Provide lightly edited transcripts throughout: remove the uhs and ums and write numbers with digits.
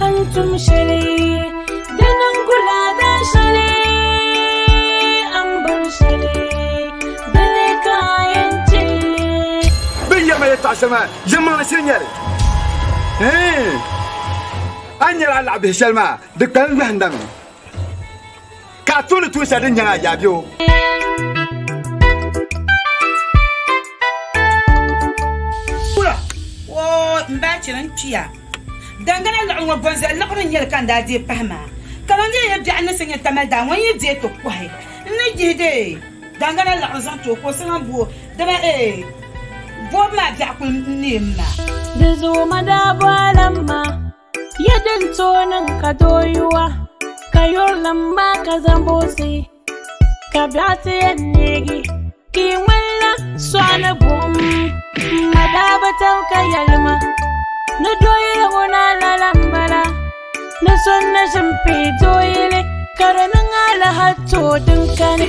أنتم شلي دننقلا دا شلي أمبر شلي دنكا ينتي بيا ما يتعشما جمعنا سينيالي أني ألعب بهشلما دكان بهندم كاتون توسا دنيا جابيو مباشر انتيا دangana la ngwa bonza la ko nyel kan da di pahma kala ne ya bi anna senya tamal da wan ye di to kwai ne jide dangana la zan to ko san bu da ba bo ma da ku ne ma da zo madabalamma yadan tonan ka doyuwa kayor lamba ka zambosi ka biate negi ki walla sona bom madabatan ka yalma na doyile wona la lambala na sonna shimpe doyile karanin ala hatto dinkani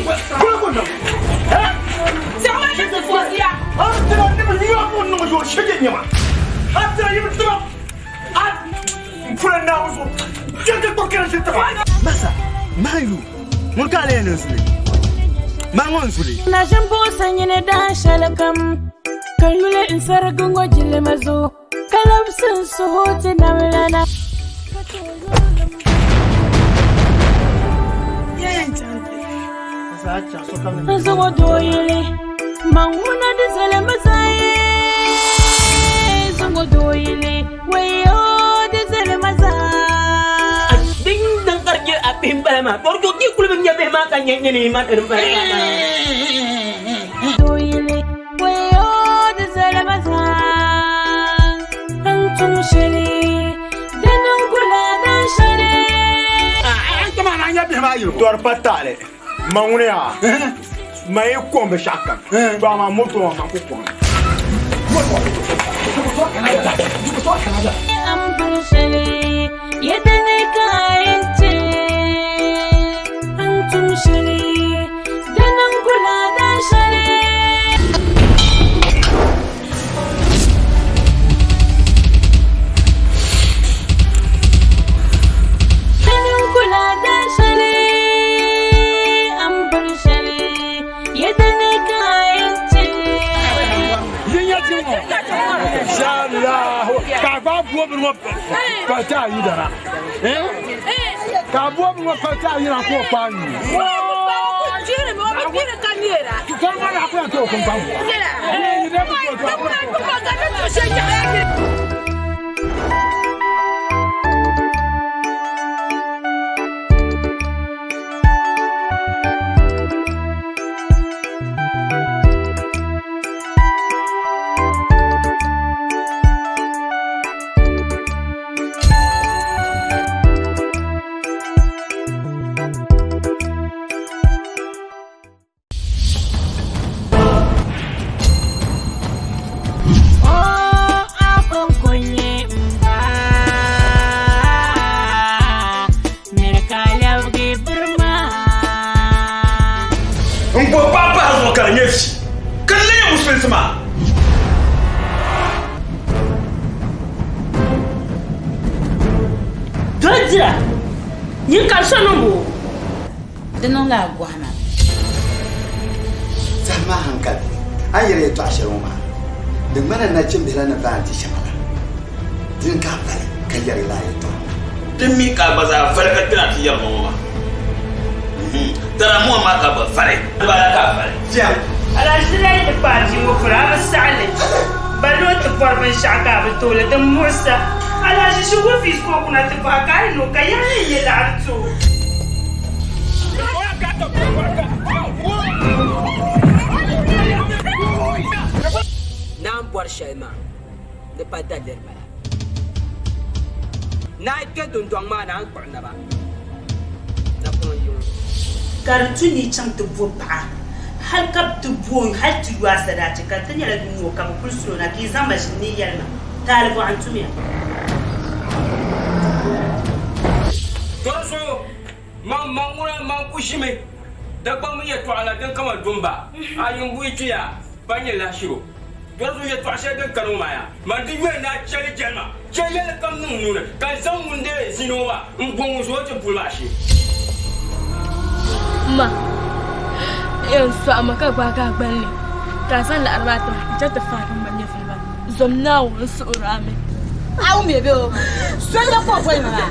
sama ka ta fosiya أنتنا نبي يوم نمجور شجع نما أنتنا يبي ترى فرنا وزو جد تفكر شيء تفعل مسا ما يلو مركالي نزلي ما نزلي na shambo sanyine dan shalakam kayule insargungo jile mazo kalabsin suhuti namlana Zongo doyele manguna dizele mazaye Zongo doyele wayo dizele mazaye Ding dang kerja apim balama borjo ki kulum nyabe ma kan nyeni man erum balama doyele wayo dizele mazaye Antum shali denungula dan shali أنت ما نعني بما يلو دور بطالة ما ونيا ما يكون بشكل بما موتو ما كوكون أمبر شلي يدنك عينتي أنتم شلي دننقل هذا شلي دننقل هذا شلي أمبر شلي يدنك عينتي إن شاء الله كعباب وبن وبتا يدرا كعباب وبتا يدرا كوباني كم مرة أقول لك كم Dojira yin karshen bu dinon la gwana زعما هنكل أيري تعشروا ما دمنا نجيب لنا بانتي شمالا دين كابل كيري لا يتو demi ka baza farka tana tiyar mama tara mu ma ka ba fare ba ka fare جام ala shilai da fati mu fara sa'ale balo ta farban shaka ba tole da musa ala shi shugo fi ko kuna ta ba kai no kayani ya da arto Nam bor shelma de pada derba na ke dundong ma na ko na ba na ko yo karantu ni can ta bo ba har kap ta bo har tu wasa da ta kan tanya da mu ka kulsuro na ki zama shi ni yalma talibu antumiya Toso mangura kushime da ba mu ya to ala dan kama dumba ayun buiciya banye la shiro Tuasu ya tuashe kan kanumaya. Mandi we na chali jema. Chali kam nuna. Kan zamunde sinowa. Mbongo sote pulashi. Ma, yon so amaka baga gbanle. Ka san la arbato, jata faru manye filba. Zomna wo so rame. Awu mebe o. Sonya ko foi mama.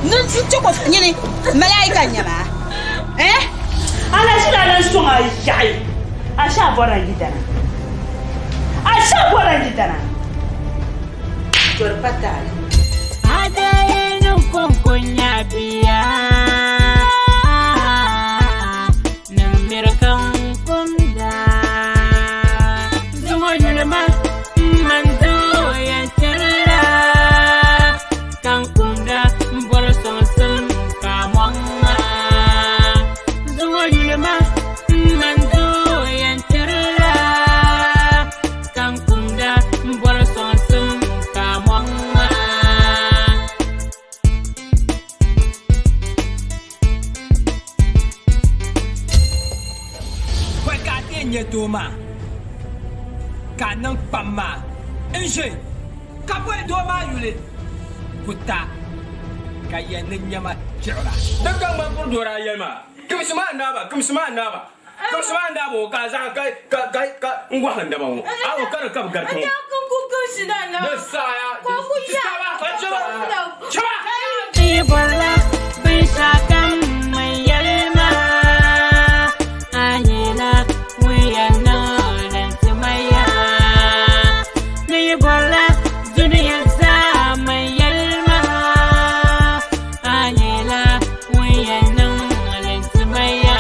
Nun si choko nyini malaika nyama. Ala shi da nan son ayi. A sha bora gidana. Tor patale. Adaye no konkonya biya. Namirkan kumda. Zumo yulma mando ya tirra. Kan kumda bor sonsun kamanga. Zumo yulma mando ya tirra. Kan kumda bor sonsun kamanga. Nye doma kanang pamma enje kapwe doma yule puta kaya nyama jira daga ma por dora yema kumsma ndaba ka za ka ngwa handa ba awo kar kab garko Ku shida na. desaya Ko ku ya. chaba Ni bola bin shakam mai yalma. Anyina wiyana lantumaya. Ni bola duniya za mai yalma. Anyina wiyana lantumaya.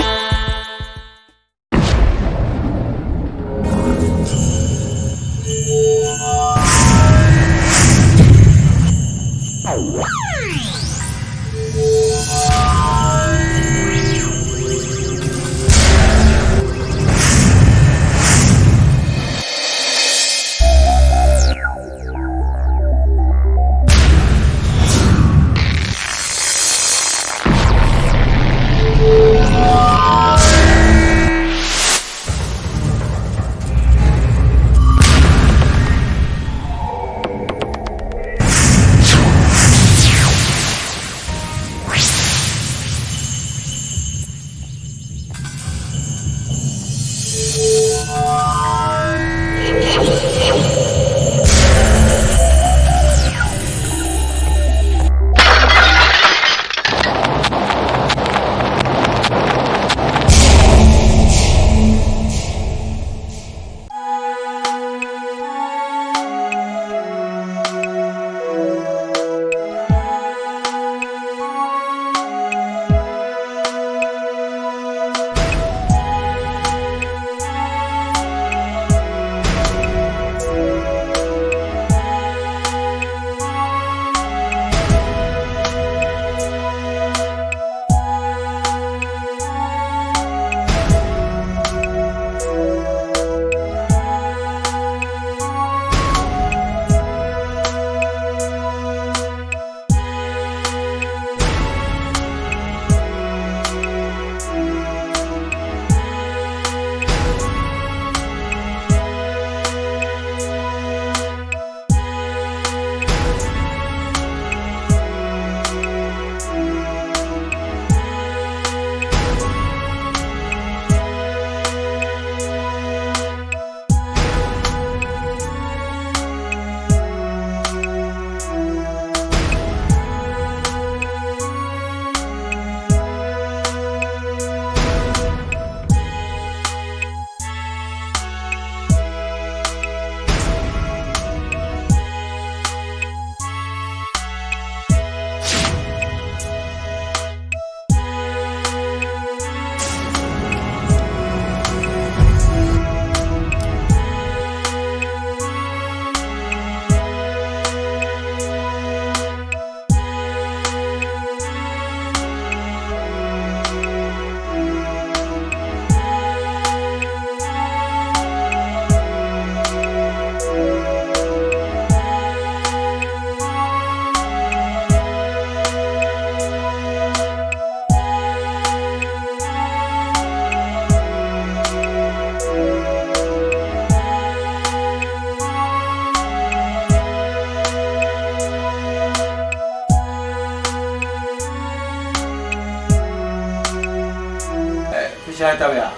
شاتويا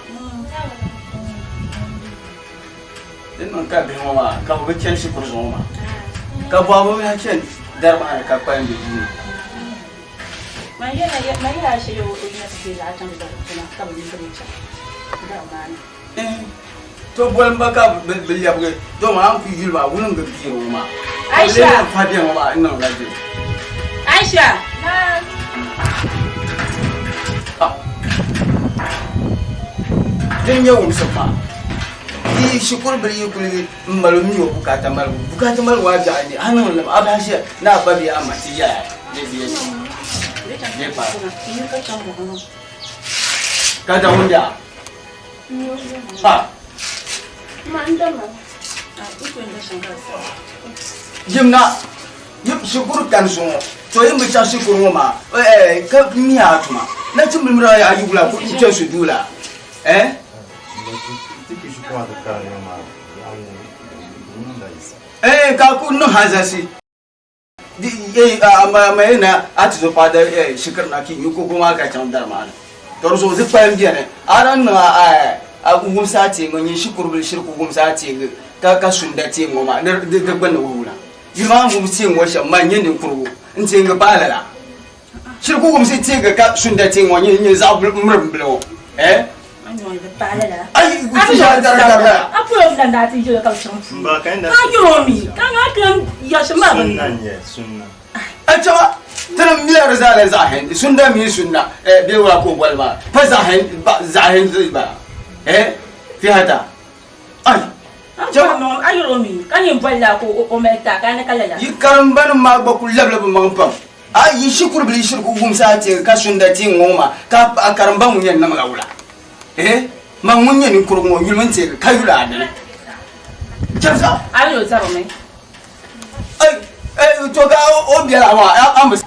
إنه كابي ماما كابو بتشين شكر زوما كابو أبو بتشين دار معنا كابين بيجي ما هي شيء الناس في العالم ده كابو بيجي دار معنا تو بول مبكا باليابغ تو ما أم في جيلوا ولن غبيرو ما عائشة فادي ماما إنه غادي عائشة دين يوم سما دي شكر بري كل مالومي وبكاتا مال واجعني أنا ولا أبى شيء نا ببي أما تيجي ليه كذا وندا جمنا يب شكر كان سو توي مشا شكر ما كمية أتما نجم المرايا يقولا كل شيء دولا كاكو نو هذاسي دي ما هنا أتزو بعد شكر ناكي يوكو كوما كاتم درمان تورزو زفاهم جانه أران أقوم ساعتين غني شكر بالشركة أقوم ساعتين كاسونداتين وما دبنا ولا يمان أقوم سين وش ما ينين كرو إنتين قبالة شركة أقوم ساعتين كاسونداتين وما ينزعب مربلو Ay, aku yang dah nanti juga kau cakap. Kau jomi, kau ya semua. Sunnah. Aja, terus miar zahen, sunda mi sunda, dia aku buat apa? Pas zahen tu apa? Fihata. Ay, Jangan nom, ayo jomi, kan yang buat aku ometa, kan nak kalah. Ikan ban mak bakul lab mengampam. Ay, syukur beli syukur saja, kasunda ngoma, kap akaran bangun nama kaulah. Mangunya ni kurung yulman cek kayu lah ada. Jangan. Ayo cakap ni. Coba biar awak ambas.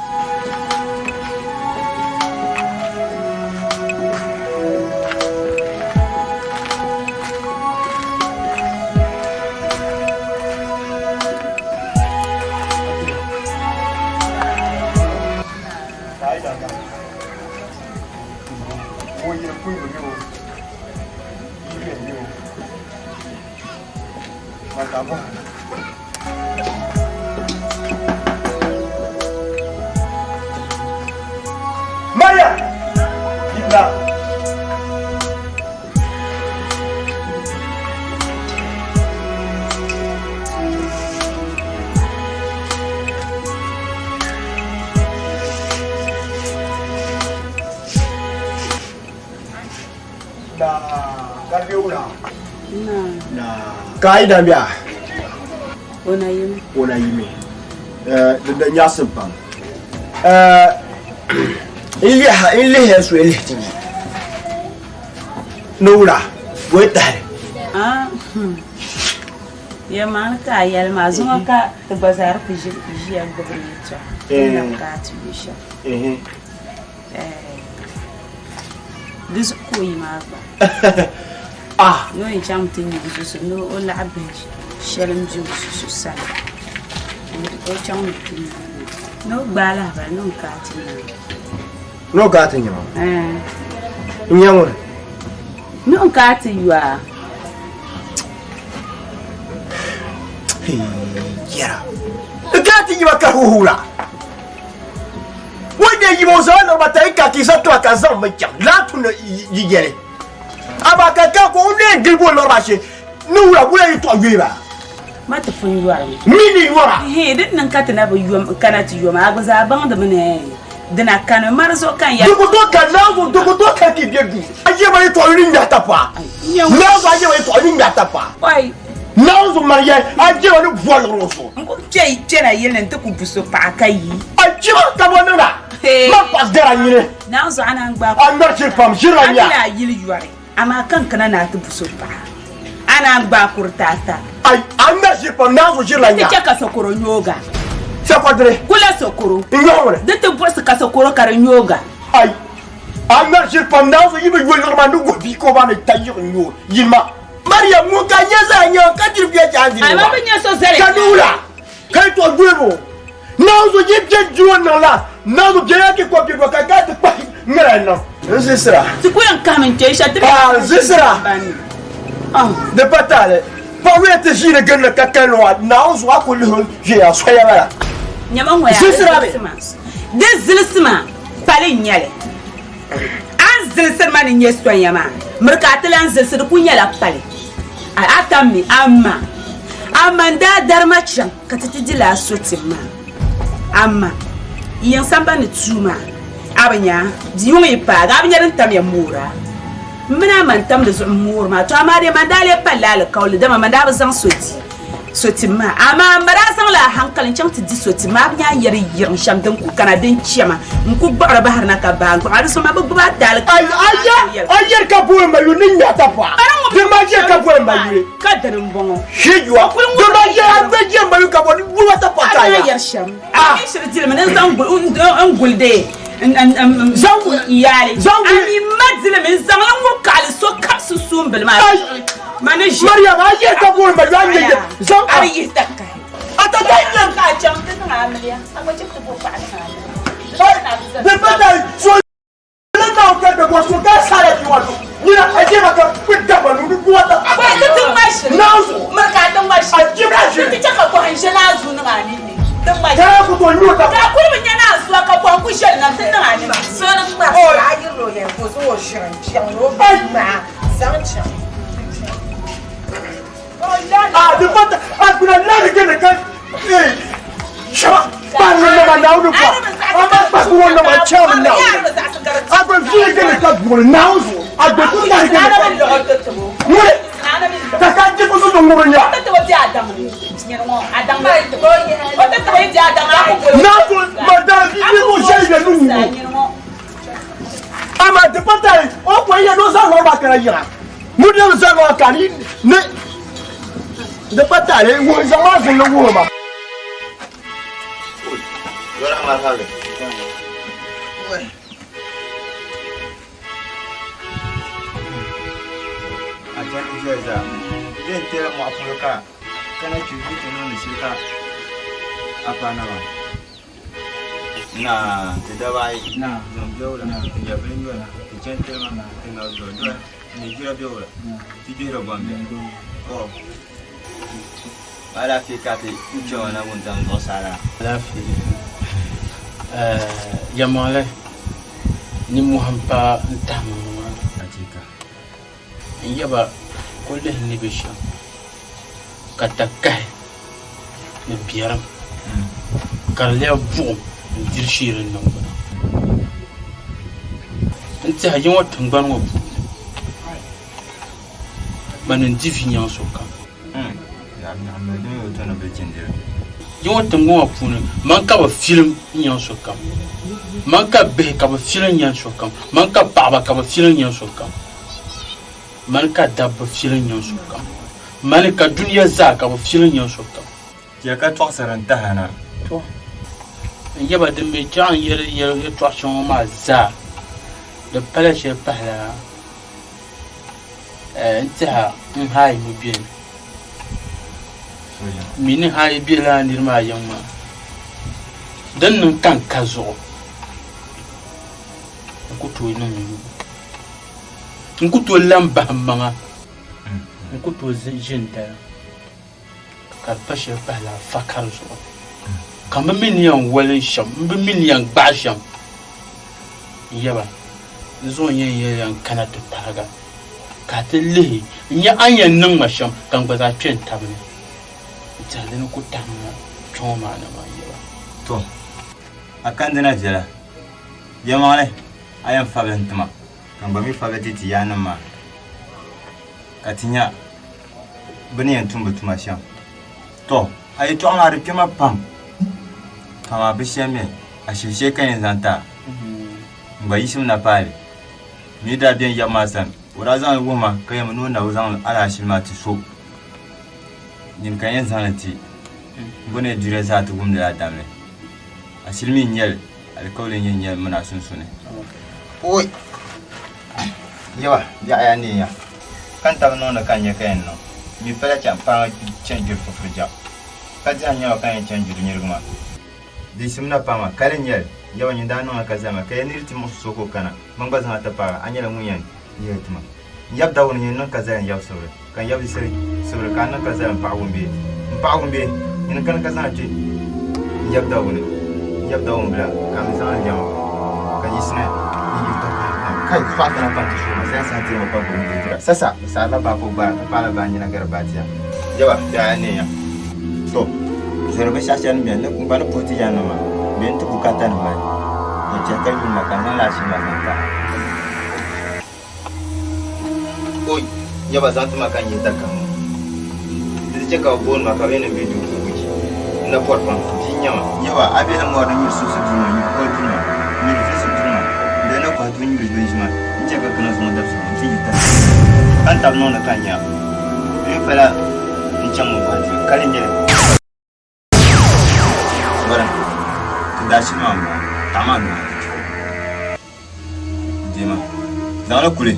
Maria, kita. Kaki ulang. Kai dah biar. Ona yimi. Da nyasem pam. Ili hesu ili tini. Nora, wetare. Ya mana ka yal mazuma ka te bazar piji ya gobrito. Na ka tibisha. This koi ma ba. No in cham tin ni so no o la abin shalom ju so sala. O cham tin. No bala ba no ka tin. No gatin yama. Nyamur. No ka tin yuwa. Yara. Gatin yama ka huhula. Wanda yi mo zana ba ta ka ki satto ka zan makyam. La tun yigere. Aba ka ko ne gilbo lo ba she. Nura bula yi to gbe ba. Mata fun yuwa. Mini yuwa. Din nan ka tana ba yuwa kana ti yuwa ma za ban da mene. Dana kana marzo kan ya. Dugu to kan nawo dugu to kan ki biegu. Aje ba yi to rin ya tapa. Nawo aje ba yi to rin ya tapa. Wai. Nawo mariye aje ba ni voile roso. Ko je na yelen ta ku buso pa kai. Aje ba ka bo nura. Ma pas dara nyine. Nawo ana ngba. Andar ci pam shiranya. Ana yili yuware. Ama kan kana na ta buso pa. Ana ngba kurtata. Ay andar ci pam nawo shiranya. Ke ka sokoro nyoga. Sapadre. Kula sokoro. Ngore. Dete boss ka sokoro kar nyoga. Ay. Andar ci pam nawo yibe yol ma ndu bi ko ba ne tayi nyo. Yima. Maria mu ka nyeza nyo ka dirbiya jandi. Ay ma benya so zere. Kanula. Kai to gwebo. Nawo yibje juwa na la. Nawo je yake ko bi ko ka ga ta kwa ngara no. Zisra. Tu peux en commenter, je te Zisra. De patale. Pas où est-ce que je gagne quelqu'un noir? Non, je vois que j'ai un soya là. Nyama Zisra. Des zilsma, pas les nyale. Un zilsma ni nyeswanyama. Merkatelan zilsir kunya la pale. Atami, amma. Amanda darmachan, katiti la sotima. Amma. Yan samba ni tuma. Abanya, diyon e pa, abanya ren tam ya mura. Mina man tam de mura ma, to amade mandale pala le kawl de mandaba zan sotima. Ama marasan la hankalin cham ti di sotima abanya yeri yirin sham dan ku kana den chiama. Nku bara bahar na ka ba, ko adu so ma bu ba dal. Ayer ka bo ma yu ni nyata pa. De ma je ka bo ma yu. Ka darin bongo. Shijwa. De ma je an je ma yu ka bo bu wata pa ka ya. Yer sham. Ah, shiri dil men zan gulde. Zangu iyali. Zangu. Ani madzile men zan lan kali so kapsu sumbel ma. Manage. Maria ma ayer ka bo ma yu an je. Zangu. Ari yitaka. Ata danyan ka cham tan amliya. Ama jikko bo fa ana. De patale. So le na o ka de bo so ka sala ki wato. Ni na aje ma ka pitta ba nu ku wata. Ba ta tun mashi. Nazo. Marka tan mashi. Ajira shi. Ti ka ko hanje na zu na ani ne. Dan mashi. Ka ku to ni ta. Ka kulmin yana zuwa ka ko ku shel na tan ani. So na ba. Oh, ayiro ye ko so shirin chiang ro ba ma san chiang. De patale. Kuna la ni ke ka. Shaba. Ba ni na na u pa. Ama ba ku na ma cham na. Agbe fi ke ka bu na u. Agbe ku na ke. Mure. Kaka je ko so ngoro nya. Nazo madame ni mo je ye nu. Ama de patale. O ko ye no sa lo ba kara yira. Mu de sa lo ka ni ne. De patale wo za ma zo lo wo ba. Wala ma hawe. Ajani jaza. Den tera mo apuloka. Kana chuju teno ni shika. Apana ba. Na tedabai na zambiola na yabenyo na tentema na tenaudo. Ni jira biola. Tijira bambe. Oh. Ala fikati ucho na mundan gosara. Ala fi yamale ni muhampa ntamama Atika. yaba kulle ni bisha katakai ni biaram karle bu dirshirin nan ba nti hajin watan ban wa bu manin difinyan soka Ya na medo yo tana bejindira. Yon tango apune man ka ba film nyan sokam man ka be ka ba film nyan sokam man ka baba ka ba film nyan sokam man ka dabba film nyan sokam man ka dunya za ka ba film nyan sokam Ya ka twasaran tahana. to yaba de me jan yer to chon ma za de pala che pala nta hai mu bien mini hai bila nirma yamma dan nan kan kazo ku to ina mu ku to lamba manga ku to jinta ka pashe bala fakar zo kama miniyan walin sham miniyan basham yaba zo yen yan kana to paga ka tele nya anyan nan masham kan ba za pen tabne jadin ku tamma choma na ma yaba To. Akandina jela. Yamale ayam fabentuma. Kan ba mi fabetiti yanama. Katinya bani yantumba tumasha. To, ay to amari kema pam. Kama bisheme ashishe kan zanta. Ba yishim na pale. Ni da bien yamasan. Urazan wuma kayam nuna uzan ala shilmati so. Nin kan zanati. Bone dure za ta gumda ya dame. Asilmi nyel alkawlin nyel muna sunsune. Oi. Yawa ya ne ya. Kan ta nuna kan ya kayan no. Mi fara can fa change for ja. Ka ja nya kan change nyel guma. Di simna pama karen nyel yawa ni da no ka zama kai ni timu soko kana man ba zan ta fara an yala munyan ya tuma yab da woni non ka zan yab sore kan yab sore sore kan ka zan pa wumbe ni kan ka zan ti yab da woni bla kan zan yam kan yisna ni to kai fa kana pa ti shuma sai san ti ma pa wumbe dira sasa sala ba ko ba pa ba ni na garbatiya yawa da ne ya to zero ba shashan mi ne ba na poti ya no ma ben tu bukata no ma ya cakap ni makan lah si makan tak. Oi, ya bazan tu makan ye tak kamu. Jadi cakap bon makan ni video tu. Na pot pang tinya. Ya wa, abi na mo ni susu tu ni ko tu ni. Ni susu tu ni. Dan na ko tu ni video ni. Ni cakap kena semua dah semua tiga. Kan tak no na kanya. Ni pala ni camu buat. Kali ni. Barang. Dah semua. Taman Dima Zana kule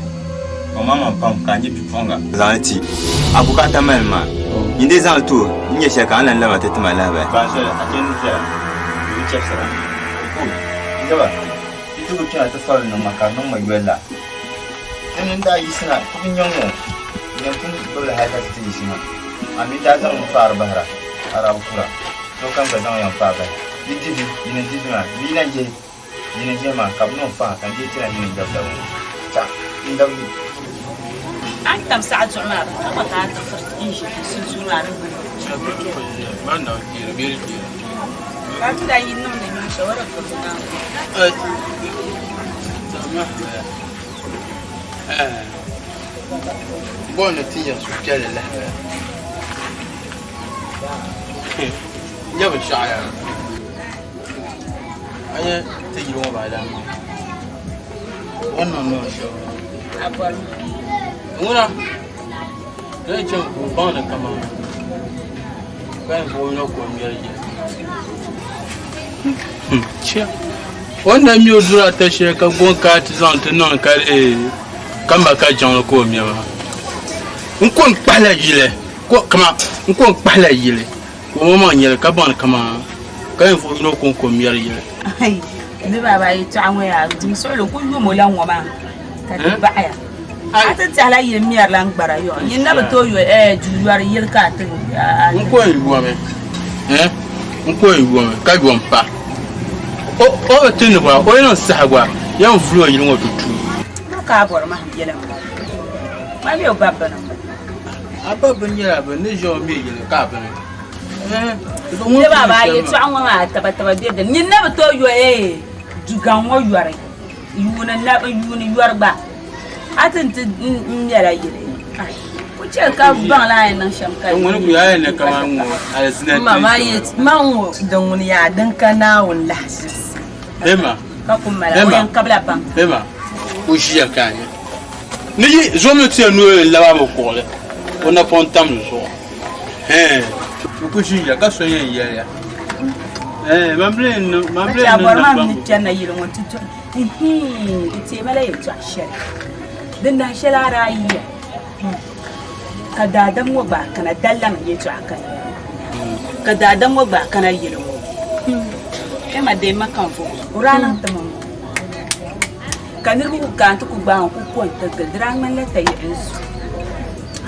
Mama pam kanji piponga Zana ti Abuka tamal ma Inde zana tu Nye shaka anan lama tete malaba Bansala Ajen zara Uche sara Jaba Itu uche ata fal na maka Nong magwela Nenda yisna Kubi nyongo Nyempun bola hata tete yisna Amita zang far bahara Arabu kura Nokang bazang yang far bahara Didi ma Nina je ma kabno fa kan je tira ni dabda ta inda antam saad zumar kama ta tafert inji zumar ma na bir ka da yin nan ne shawara ko na bona tiya su kala la ya ba shaya Ayah terima badan. Wannan no show. Abuwa. Nguna. Dai ce ku ba da kama. Kai ko no ko miyar je. Wannan miyo dura ta she ka gon ka ti zan ta non ka kan ba ka jan ko miya ba. In kon pala yile. Ko kama in kon pala yile. Ko mo nyel ka ban kama. Kai fo no kon ko miyar yile. Ai, ni baba yi ta anwa ya dum so lo ku yo mo lan wo ma. Ta ba ya. Ata ta la yi miyar lan gbara yo. Yin na ba to yo juwar yir ka ta. Nko yi wo me. Nko yi wo me ka gwan pa. O tin ba o yin sa gwa. Yan flo yi ngo tutu. No ka bor ma yela. Ma mi o baba na. Ababa nyira ba ne jo mi yi ka ba. Ni baba yi to anwa ma taba de ni na ba to yo dugan wo yore yuna na ba yuna yorba atin ti nyala yire ko ce ka ban la nan sham kai wani ku yayin ne kaman mu alsinati mama yi manwo dan wani ya dan kana wallahi ema ka kuma la yan kabla ban ema o shi yakanya ni zo mu ti enu la ba ko le ona pontam zo ko shi ya ka so yen ya mamblin na ni tana yire won ti to ite mala yi to ashar dan na shara rayiya ka dadan wa ba kana dallan yi to akan ka dadan wa ba kana yire e ma de makan fo ranan tamam kanir ku kan to ku ba ku ko ta gadran man la tayi insu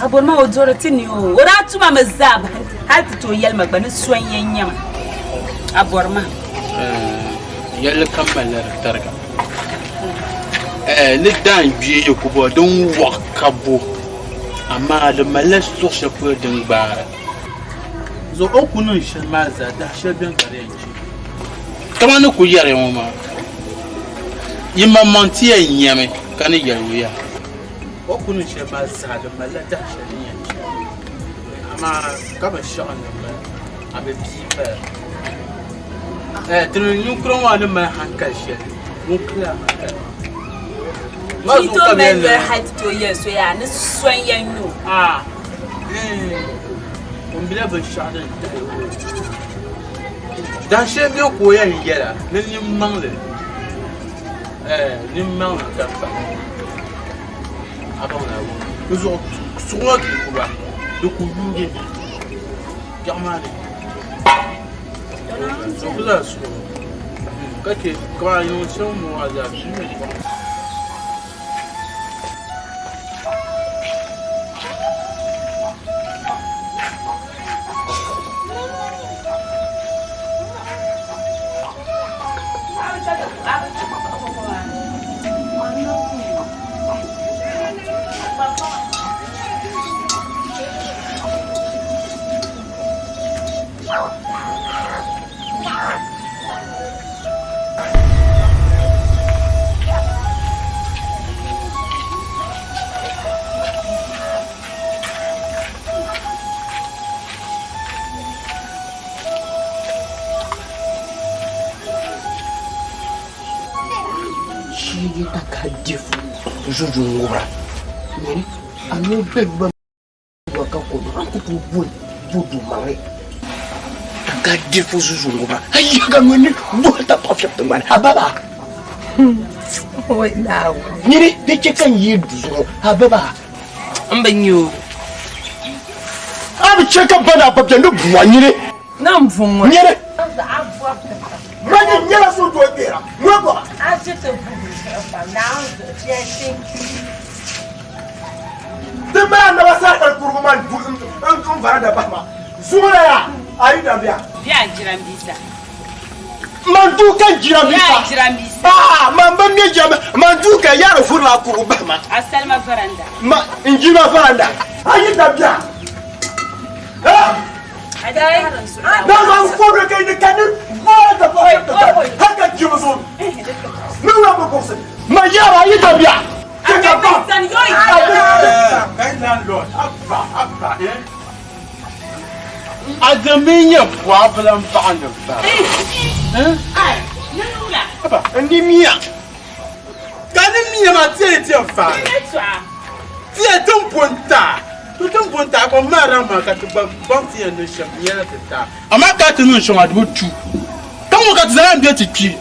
abor ma ojoro tini o ora tuma mazab hal to yel magbani soyen yama abor ma yel kammala targa ni dan biye ko bo don wakabo amma da malas to se ko din bara zo okunun shamaza da shebin garenji kamane ku yare mo ma yimma monti enyame kan yaruya okunun shamaza da malada shaniya amma kaba shan da abe bifa tunu nyukron wa ma hankal she mukla Ito men ga hat to yeso ya ni son yanyo bila ba shadan da she bi ko ya yela ni mangle ni mangle ka fa abon la wo zo so ki ko ba do ku yuge jamani so la so kake kwayo sun mu a zafi ne ba. Jujungura. Ni anu begba waka ko ko budu mare. Taka defu jujungura. Ayaga mani bota perfect man. Hababa. Oi now. Ni de kan yidu. Hababa. Ambanyo. Abi cheka bana papya ndo buanyire. Na mfumo. Nyere. Mani nyela so do dera. Mwako. Ajete budu. Now the the man never said that Kurman don't Varada Bama. Zumaya, I don't know. Jirambisa. Manduka Jirambisa. Ah, Mamma Jam, Manduka Yaro Fula Kurubama. Asalma Veranda. Ma Injima Veranda. I don't know. I don't know. For the cannon. What the boy? How can you on? No rubber person. Mayara, you don't know. Adaminya problem found of that. And the Mia. Can you mean my theatre of fire? Don't point that. You don't want to go Marama at the bounty and the champion. I'm not got to know so much about you. Come look at them, get it.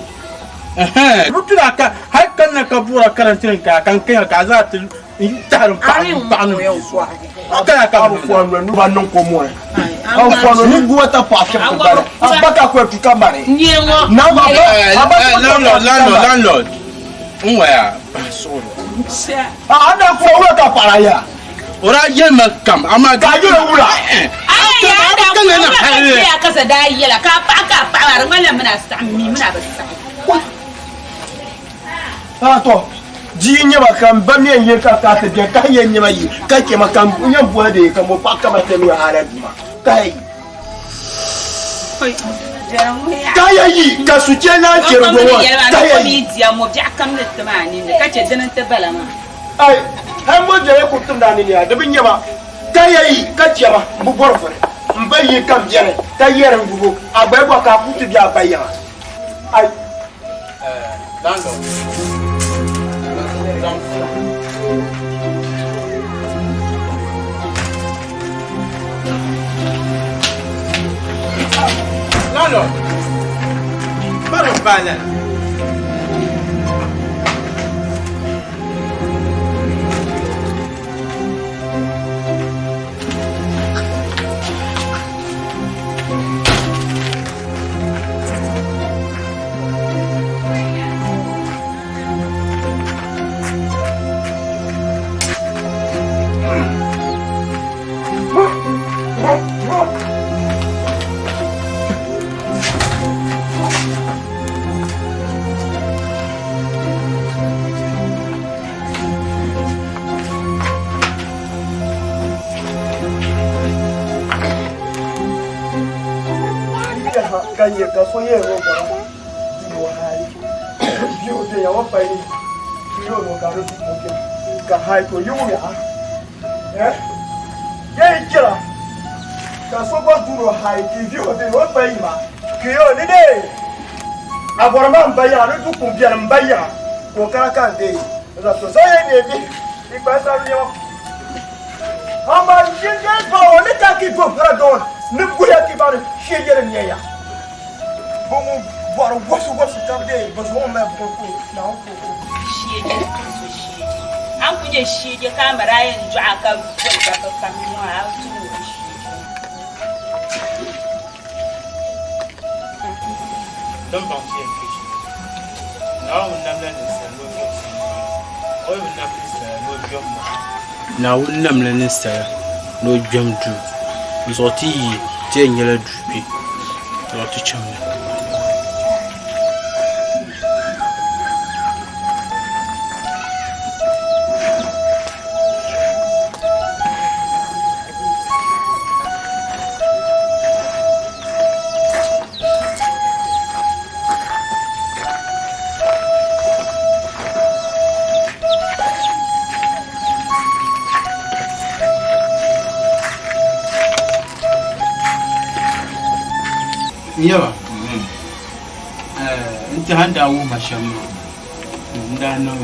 Look at that. How can I come a quarantine? Can kill a Kazat in town? Okay, I come for one no more. I'll follow you. Go at a park. I'm back up to come back. Now, landlord. Where? I'm not for work up. Ora yema kam ama ga yo wura ya kasa da yela ka pa ngala muna sami muna basa to ji nyema kam ba me yin ka ta de ka yen nyema yi ka ke makam nyam bo de ka mo pa ka ma te no ara duma kai yi ka su je na ke ro kai yi dia mo ja kam ne tamani ne ka ce dinan ta balama ai har mo je ko tum da ni ya da bin yaba kai ka ce ba bu borfo mbayi kam jere ta yere ngugo agba bo ka putu bi abaya ai Lalo Maro bala kanye ka so ye ro ba yo hai yo de ya wa pa ni yo no ka ro mo ke ka hai ko yo ya ye jira ka so ba duro hai ki yo de wa pa ni ma ki yo ni de agora ma mbaya ro tu kun bia mbaya ko kara kan de za to so ye de bi ipa sa ro yo ama jinge ba o ni ta ki to fara don ni buya ki ba shi yere ni ya Bomo bora wasu kabde bazo me boko na ko shiye so shiye an kuje shiye kamera yin ju aka ko ka kamu a tu Don't bounce in. na wonnam la ne sa no dwam du so ti je nyela du bi no to chamna yawa nti handa wo masham nda no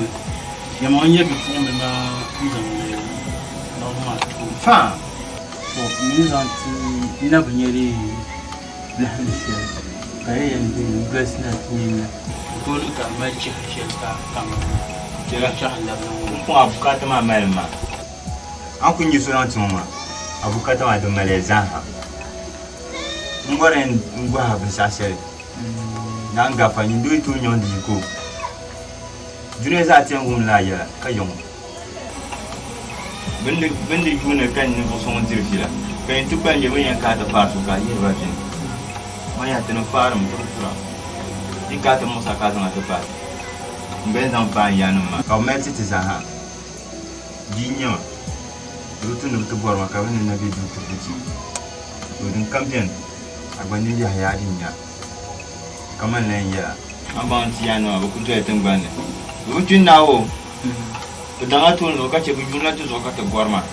ya mo nya bi fun na nzan na ma to fa ko mi zan ti na bunyere la hanse kare yande gas na tinina ko lu ka ma ci hashe ka kama jira cha Allah ko abukata ma malma an kun yi sunan tuma abukata ma da malezan ha ngore ngwa ha bisasere na ngafa ni ndo itu nyon di ko jure za ta ngum la ya ka yong bindi june kan ni bo son tirfila kan tu ban je ban ka ta farsu ka yi ba tin ma ya tin faram to tura di ka ta musa ka zan ta fa ben zan fa ya no ma ka meti ti za ha dinyo rutu no to bor ma ka wani na bi du to ji to din kampion Dagbani ya yarin ya kaman nan ya aban tiyano abu kuto ya tambane rutun nawo to danga to no ka ce bu juna to zo ka ta gorma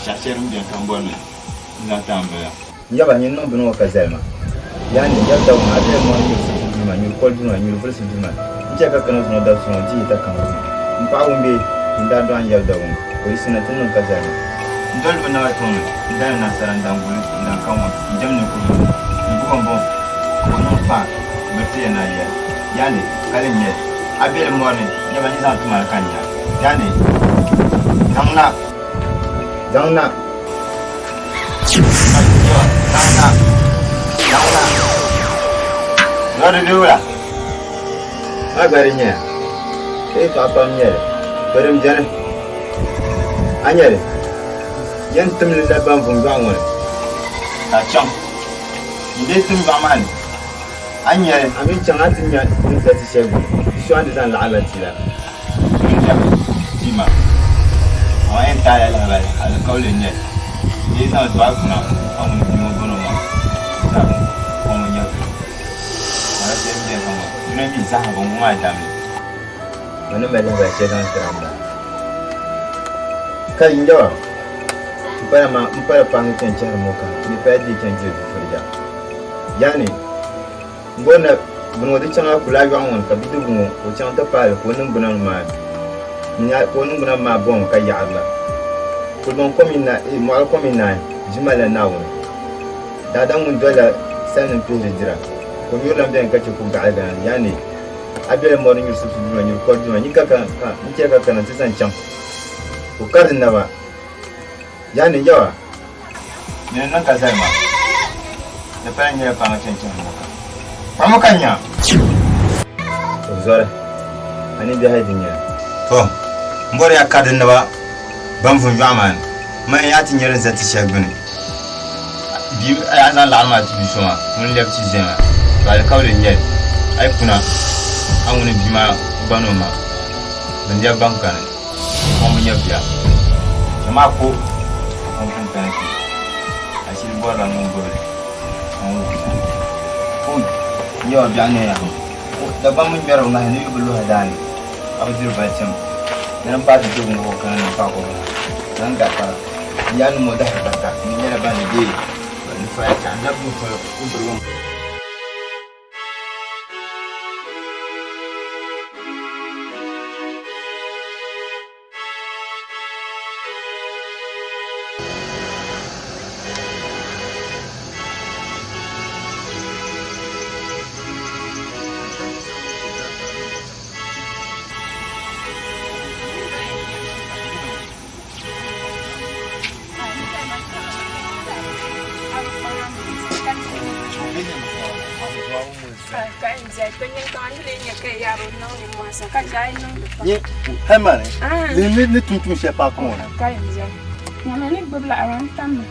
shasher mu kan bonne na tambaya ya ba nyin no bino ka zelma yani ya da ma da mo ni su ma ni ko duna ni ru su duna je ka kana so da so ji ta kan mpa umbe nda do an ya da won ko isina tun ka zelma ndol bana wa tono nda na saranda ngulu nda kanwa jamne ko bukan bon wono fa bete na ya yani kalinye abel morne ya bani za tuma kanya yani zangna zangna ngode dula agarinya papa mnyere berem jane anyere yan tumli da ban fun gwanwon a can inde tum ba man anya amin can atin ya kun ta shegu shi wanda zan la'ala tira tima ayan ta ya la'ala ala kaulin ne ni san ba kuna amun mu gono ma sa ko mun ya ala sai ne kama ina bi sa ba mu ma da mi wani mai da ce dan tiranda kai injawa mpara pangu chenchar moka ni pedi chenchar furja yani ngona bungo de changa kula yawon ka bidu bungo o chanta pale ko nun bunan ma nya ko nun bunan ma bom ka yaala ko don komina e mo komina jimala nawo dadan mun dola sanin pere jira ko yola ben ka ce ku ga ga yani abele mo ni su duna ni ko duna ni ka ni ce ka kana tsan cham ko karin na ba yani yawa ne nan ka zai ma da fayin ya fama cancan maka fama kanya to zore ani bi haidin ya to mbor ya kadin ba ban fun jaman man ya tinyerin zati shagbini bi ya zan la ma ti soma mun lepti zema to al kawle nyel ai kuna an wani bi ma bano ma ban ya banka ne ko mun yabiya jama'a ko on kan ki asil bora mun gore on yo biane ya da ba mun mero na ni bulu hadani abdir bacam nan ba da dugun ko kan fa ko nan ga fara ya nu mo da ka ni ne ba ni de ni fa ta na bu fa ku buru Thank you. Ye, hamane. Ni tum se pa kon. Nyama ni gbobla aran tamma.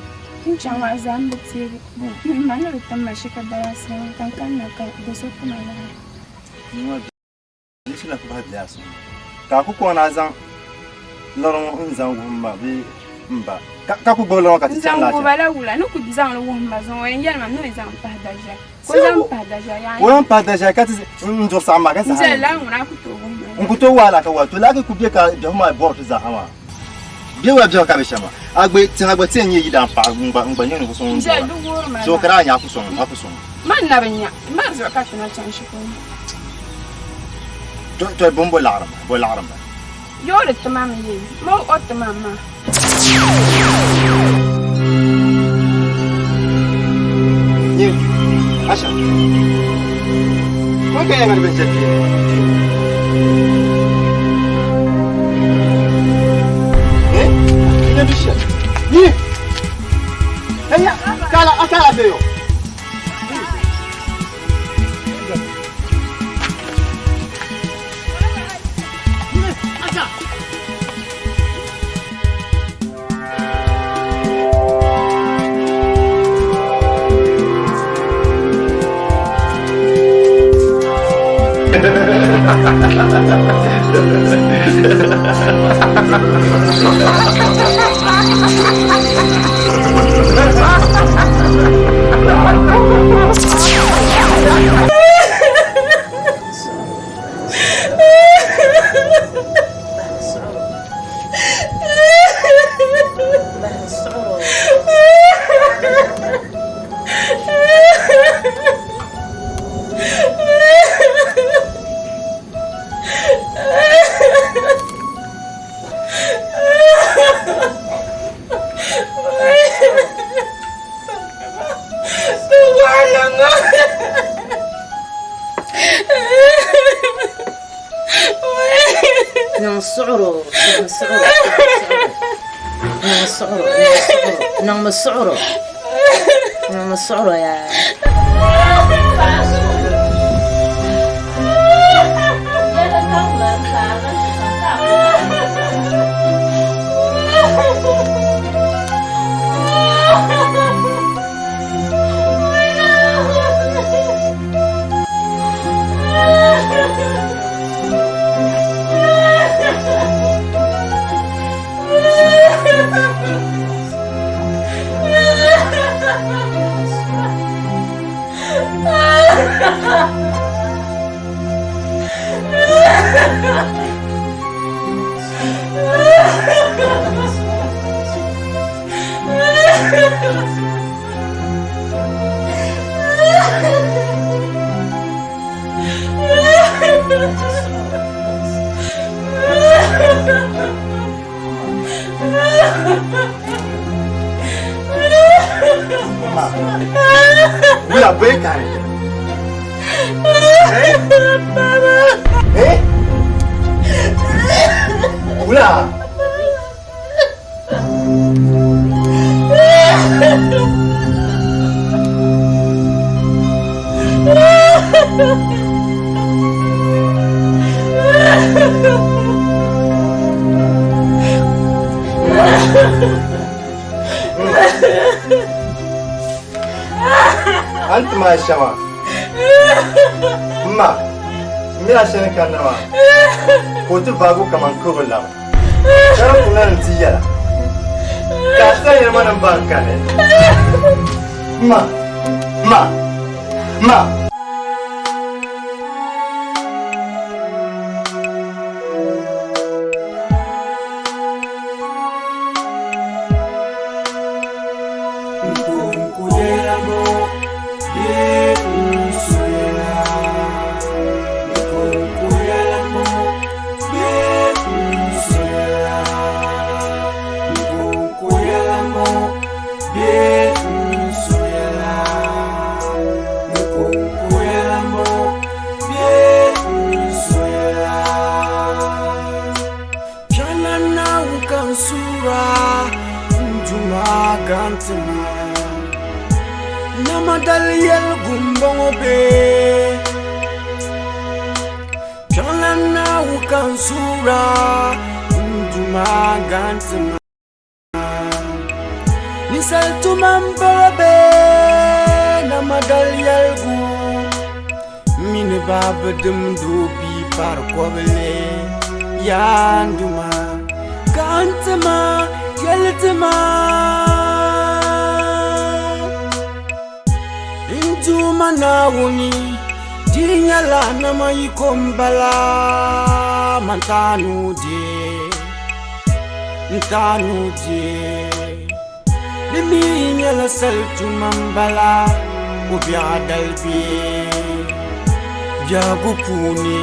Incha wa zambu tiri. Ni mana tamma shika darasa kan na ka doso kuma na. Ni sila ko ba biaso. Ka ku ko na zan lorong nzan wumba bi mba. Ka ku bolo ka tsan la. Nzan bala wula no ku nzan lo wumba zo en yelma no nzan pa daja. Ko zan pa daja ya. Ko pa daja ka tsi ndo sama ka sa. Nzan la ngura ku to wumba. Nkuto wala ka wato la ku bi ka de ma bort za hama. Bi wa bi ka be shama. Agbe tin yi dan pa ngba nyen ko so. Nzan du wor ma. So kra nya ku so, aku so. Man na banya. Man zo ka tana chan shi ko. To bombo l'arm, bo l'arm. Yo le tamam yi. Mo o tamam ma. Ni Asha. Ko ka yangar ben jetti. Ina bisha. Ni. Haya, akala feyo. الصعرة يا Mula bekan. Mula. أنت ما الشما ما مين عشان كان ما كنت باقو كمان كوبل لا شرب كنا نتيجة كاسة يوم أنا بانكانه ما Namadal yel gumbongo be kansura Nduma gantama Nisal tumambalabe Na madal yalgu Mine baba dumdubi par kobele Yanduma gantama yaltama Induma nawuni Dinya lana maikombala Mantanu de Liminya la saltu mambala Ubia dalbi Jagu puni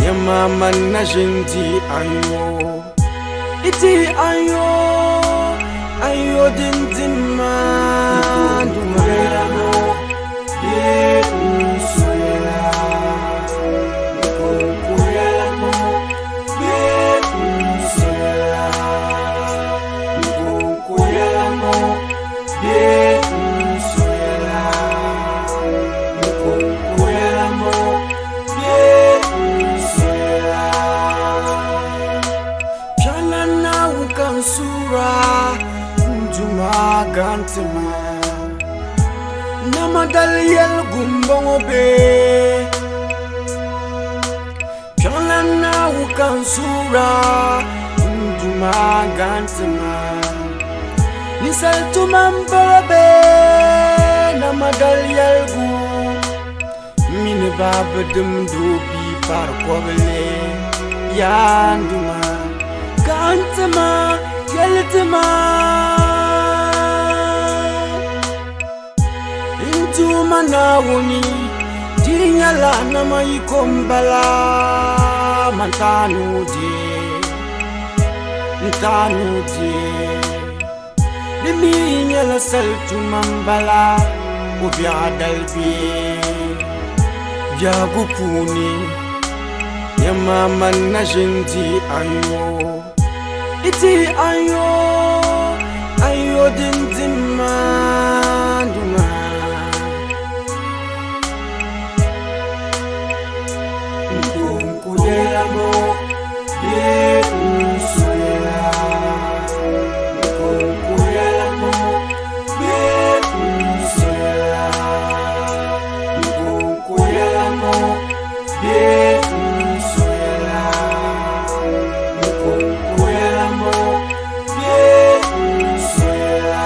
Yamama na jinti ayo Iti ayo dindima Dumera mo Gantama Namadal yel gumbongo be Chalana ukansura Nduma gantama Nisal tumambalabe Namadal yel gu Mine baba dumdubi par kobele Yanduma Gantama yeltama Induma nawuni Dinya lana maikombala Mantanu de Liminya la saltu mambala Ubia dalbi Jagu puni Yamama na jinti ayo Iti ayo dindima Duma Nkunkulelamo Beunsuela Nkunkulelamo Beunsuela Nkunkulelamo Beunsuela Nkunkulelamo Beunsuela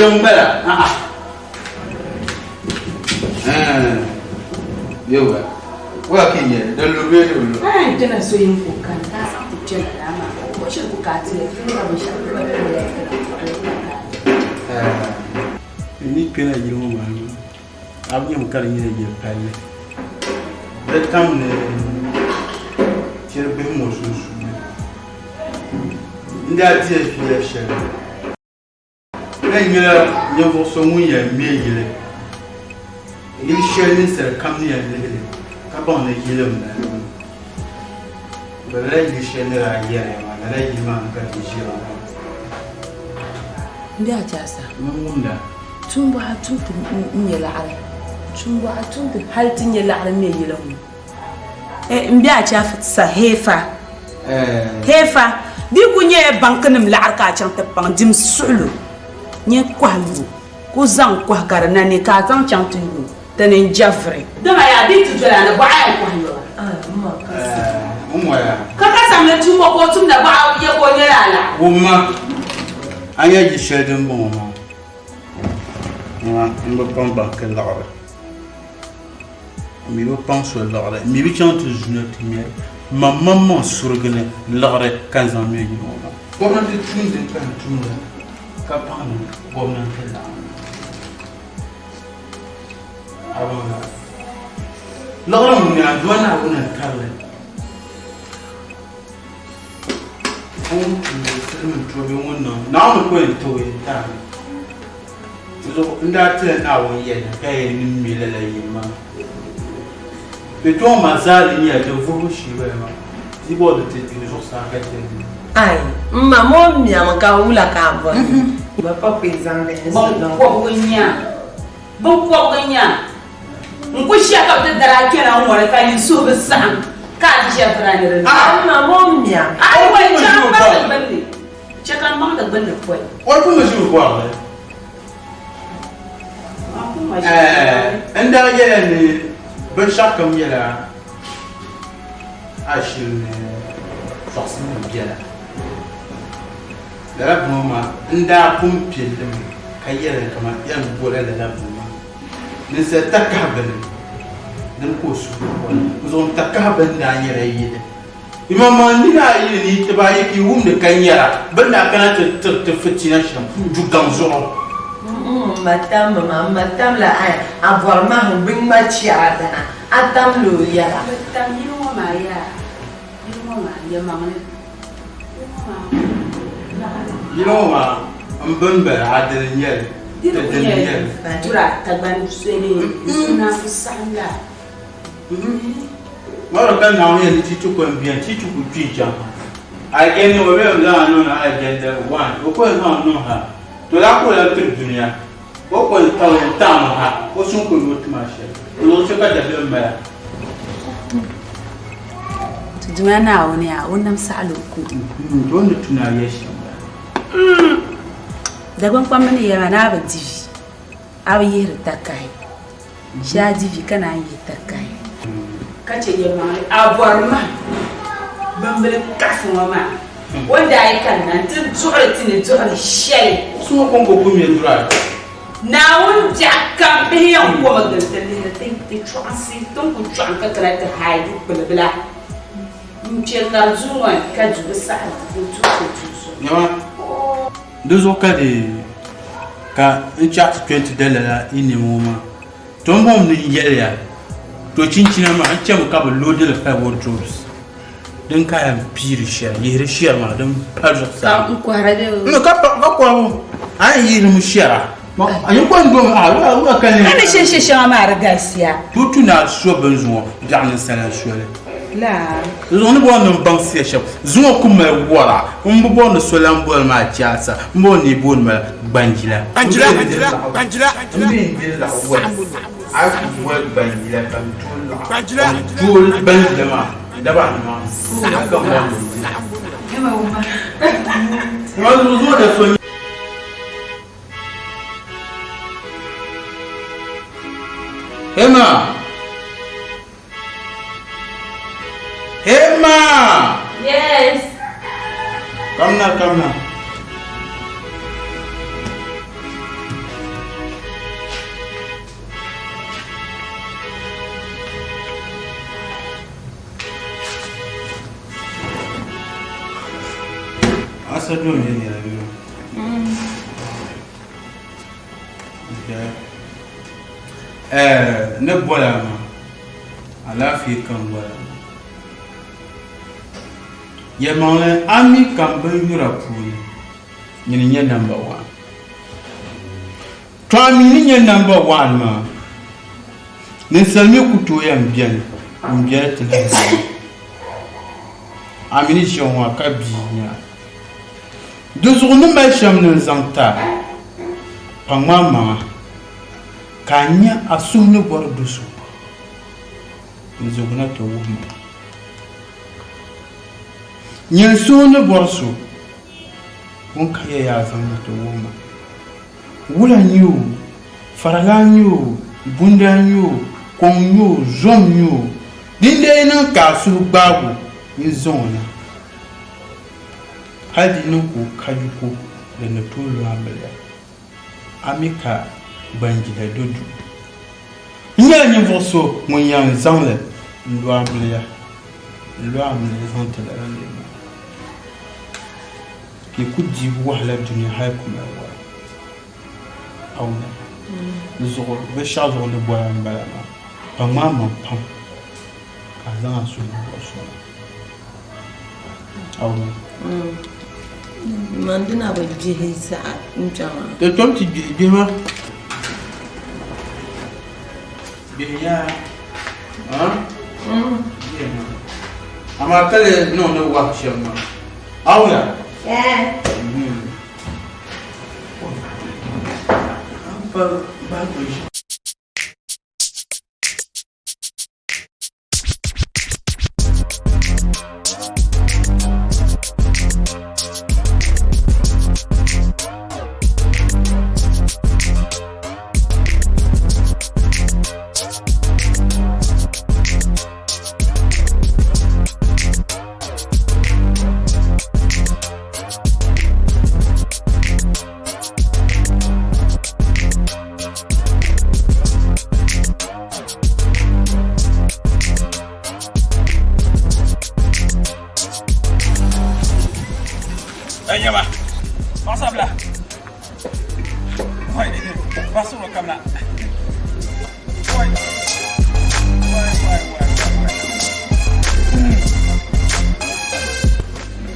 Young better. You were working here. Don't look really. I don't so you can. That's the general. What should we got here? You need to get your man. I'll be carrying you a pile. That time, she'll be more soon. That's it, yes, you for some way and me. You share this company and upon the yellow. Belai shenera yere ma belai man ka tishira. Ndia chasa. Munda. Tumbo hatutu nyela ala. Tumbo hatutu halti nyela ala me yelamu. Mbia chafa sa hefa. Hefa. Di kunye bankanim la arka chan te pang dim sulu. Nye kwalu. Ko zang kwa garana ne ka zang chan tu yu. Tenen jafre. Dama ya di tu jela na ba ya kwalu. Umma. Kaka samle tumbo ko tum da ba ye ko nyela ala. Umma. Anya ji shedin bon ma. Mba pam banque lagre. Mi ba pam so lagre. Mi bi chan tu juna timie. Ma maman surgene lagre 15 ans mieux du moment. Comment tu trouves des plans tout le monde? Capable comme un tel là. Avant là. Lagre mon ya douana on a parlé. On trouve on non ko en to en ta. So ndate na won ye na kai ni mi la yima. Mais toi, Mazal, il y a de vous, je vois de tes jours, ça arrête. Aïe, maman, mia, ou la cave. Il va pas présenter. Bon, on peut chier de la quelle on va faire une soupe sang. Car j'ai fait ah, maman, mia. Ah, ouais, j'ai un manque de bonne foi. On peut me voir. Un derrière, ben chacun y est là. Achille, forcément bien là. La maman, un da pompier de me, cahier comme un bien bourré de la maman. Ne s'est pas cabane. Ne me couche. Nous avons ta cabane derrière elle. Il m'a demandé à il te va y qui ouvre de cahiera. Ben la canette te fait tirer du ganzon. Madame, là, avoir ma bring ma chiada. Attends le yala. Madame, you know, I'm burned by a dernier. Dagbani suna fusanga. Moi, quand on est le titre comme bien, titre pour Pijan. I can know where I get the one. Pourquoi non, to la pour la toute dunia. Pourquoi il parle de temps, au son que l'autre marché. L'autre pas de bien mal. Tu dois aller à on a salo. On ne tuna yesh. Dagbani kwa mene ya na ba divi. Awi yir takai. Sha divi kana yi takai. Kace ya ma avoir ma. Bambele kafu mama. Wanda ai kan nan tun zuwa tini zuwa shele. Sumo kongo bumi dura. Na un jakka biyan ko magantalle da te transi ton ku tranka kala ta haidu bala. Mchela zuwa ka ju sa ku tu. Nyama. Deux au cas de ka un chat que de la inema. Ton bon ni yele. To chinchina ma an ce mu ka ba lodi da fa wardrobes. Dan kayan piri share, yi share ma dan parjo sa. Ka ku harade. No ka ko ai yi mu share. Ayo ko ndo wa kan ni. Ana shin ma ragasiya. Tutu na so besoin darne sala shole. La. Zon bo no ban se chef. Zon ko me wora. Mbo no so lam bo ma tiasa. Mbo ni bo ma banjila. Banjila. Mbi la wa. I work by the Banjila. Banjila. Dagbani. Emma. Yes. Come now. Asa do me ya yo. Ne bola ma. Ala fi kan bola. Ye mangle ami kan ben yura puni. Ni number 1. Twami ni number 1 ma. Ne salmi kuto ya mbian. Mbian tele. amini shonwa ka binya dozo no ma sham no zanta pamama kanya asunu bor dusu nzoguna to wuma nyen sunu borsu won kaya ya zanga to wuma wulanyu faralanyu bundanyu konyu zomyu dinde na kasu babu nzona hadi nuku kajuko da na tulu amela amika banjida dodu nyanya voso munyan zanle ndo amela lo amela zante la rande ki kudi wahla dunya haykum wa awna nzoro be shazo ne boya mbala ma mama pam azan asu boso awna mandina ba jihe sa njama de tom ti bima biya ama kale no wa shema awya Nyama. Masabla. Wai, masuk kam nak. Wai.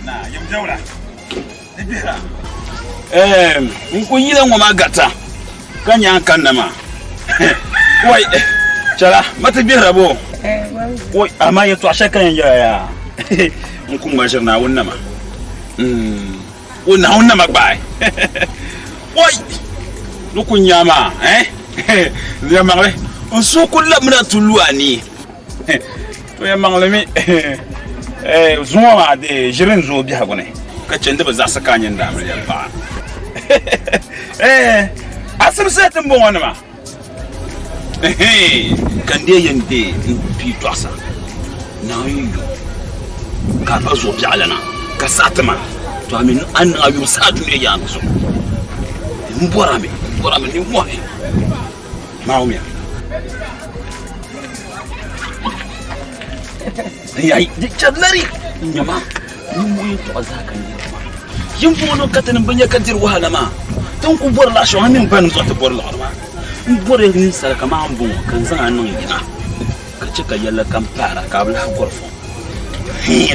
Nah, yam jauh lah. Dibira. Nku yile ngoma gata. Kanya kan nama. Wai, chala, mata bira bo. Wai, ama ya tu ashaka ya. Nku ngashir na wonna ma. Una magbai. Woi. Lukun nyama, Dia mangle. On so kula mna tuluani. To ya mangle mi. Zuwa de jirin zo bi hagone. Ka cende ba za saka nyin da amriya ba. Asir setin bon wani ma. Kan de yande bi to asa. Na yi. Ka ba zo bi alana. Ka satama. To amin an ayu sa'atu ne ya musu mbora me ni mohe maumia ai dichablari nyama ni moye to azaka ni yin bono katanin banya kadir wahala ma tan ku bor la sho hanin ban zo ta bor la ma bore ni sar kama ambu kan zan nan gina ka cika yalla kan fara ka bla gorfo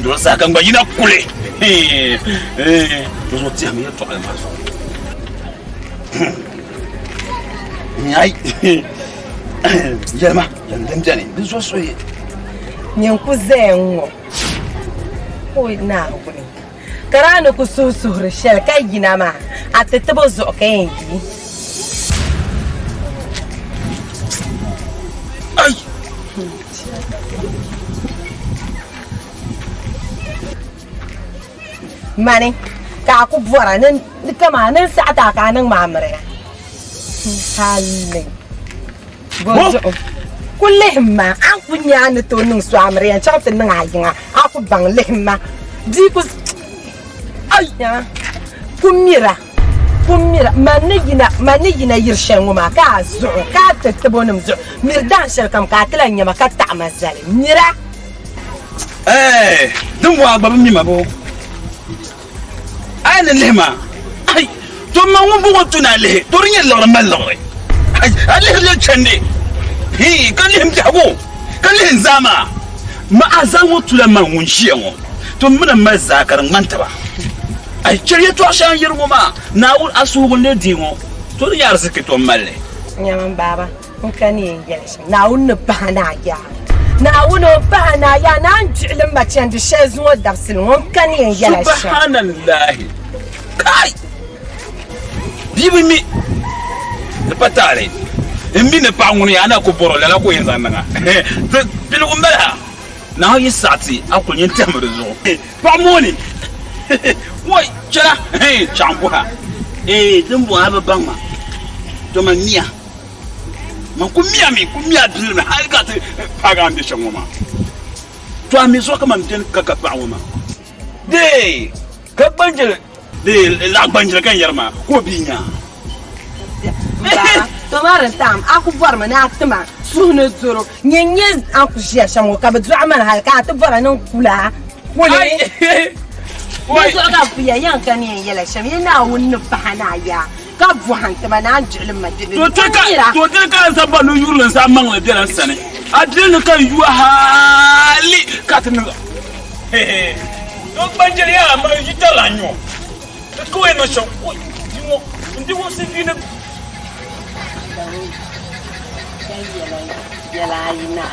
do sa kan ba yina kule nous on tient mieux toi la maison. Aïe. Yama, yandem jani, biso soye. Nyankuzengo. Oi na kuni. Karano kususu shel kai ginama. Atetebo zo kengi. Aïe. Mani ka ku bora nan kama nan sa'ata ka nan mamare halle bojo kullehma an kunya ne to nun so amare an chawtin nan ayin aku bang lehma di ku ayya kumira manigina yirshen ma ka zo ka tattabonum zo mirdan shirkam ka tilanya maka ta mazali mira dum wa babam mi mabo أنا لهما أي ثم هم بقولتنا له دورين اللغة ما اللغة أي عليه اللي تشندي هي كان لهم جابو كان لهم زما ما أزامو تلما ونشيعو ثم من ما ذاكر ما انتبه أي شريتو عشان يرموما ناول أسوق النديمو تقول يا رزقي تومالي يا من بابا ممكن ينجلش ناول نبهنا يا na wuno ba na ya na njilin macen da she zuwa dafsil won kan yin yala sha subhanallah kai bibi mi ne patale mi ne pa nguni ana ko boro la ko yin zananga bil umbala na yi sati akul yin tamru zo pa moni woi chala chambu ha dumbu ha ba bangma to man miya man kumia bil me har ka te paga mbi shangoma to ami so kama mten kaka pa woma de ka banjele de la banjele kan yarma ko binya to mara tam aku bor mana atma suno zoro nyenye aku shia shamo ka bdu amal halka ta bor nan kula wala wai so ga fiya yan kan yin yala sham yana wunnu fahana ya ka bu hanta mana julum madina to te ka sa banu yurun sa man le delan sane adrin kan yu hali ka tin to banjele ya ma yitala nyo ko eno sho ndi wo se fina yala ina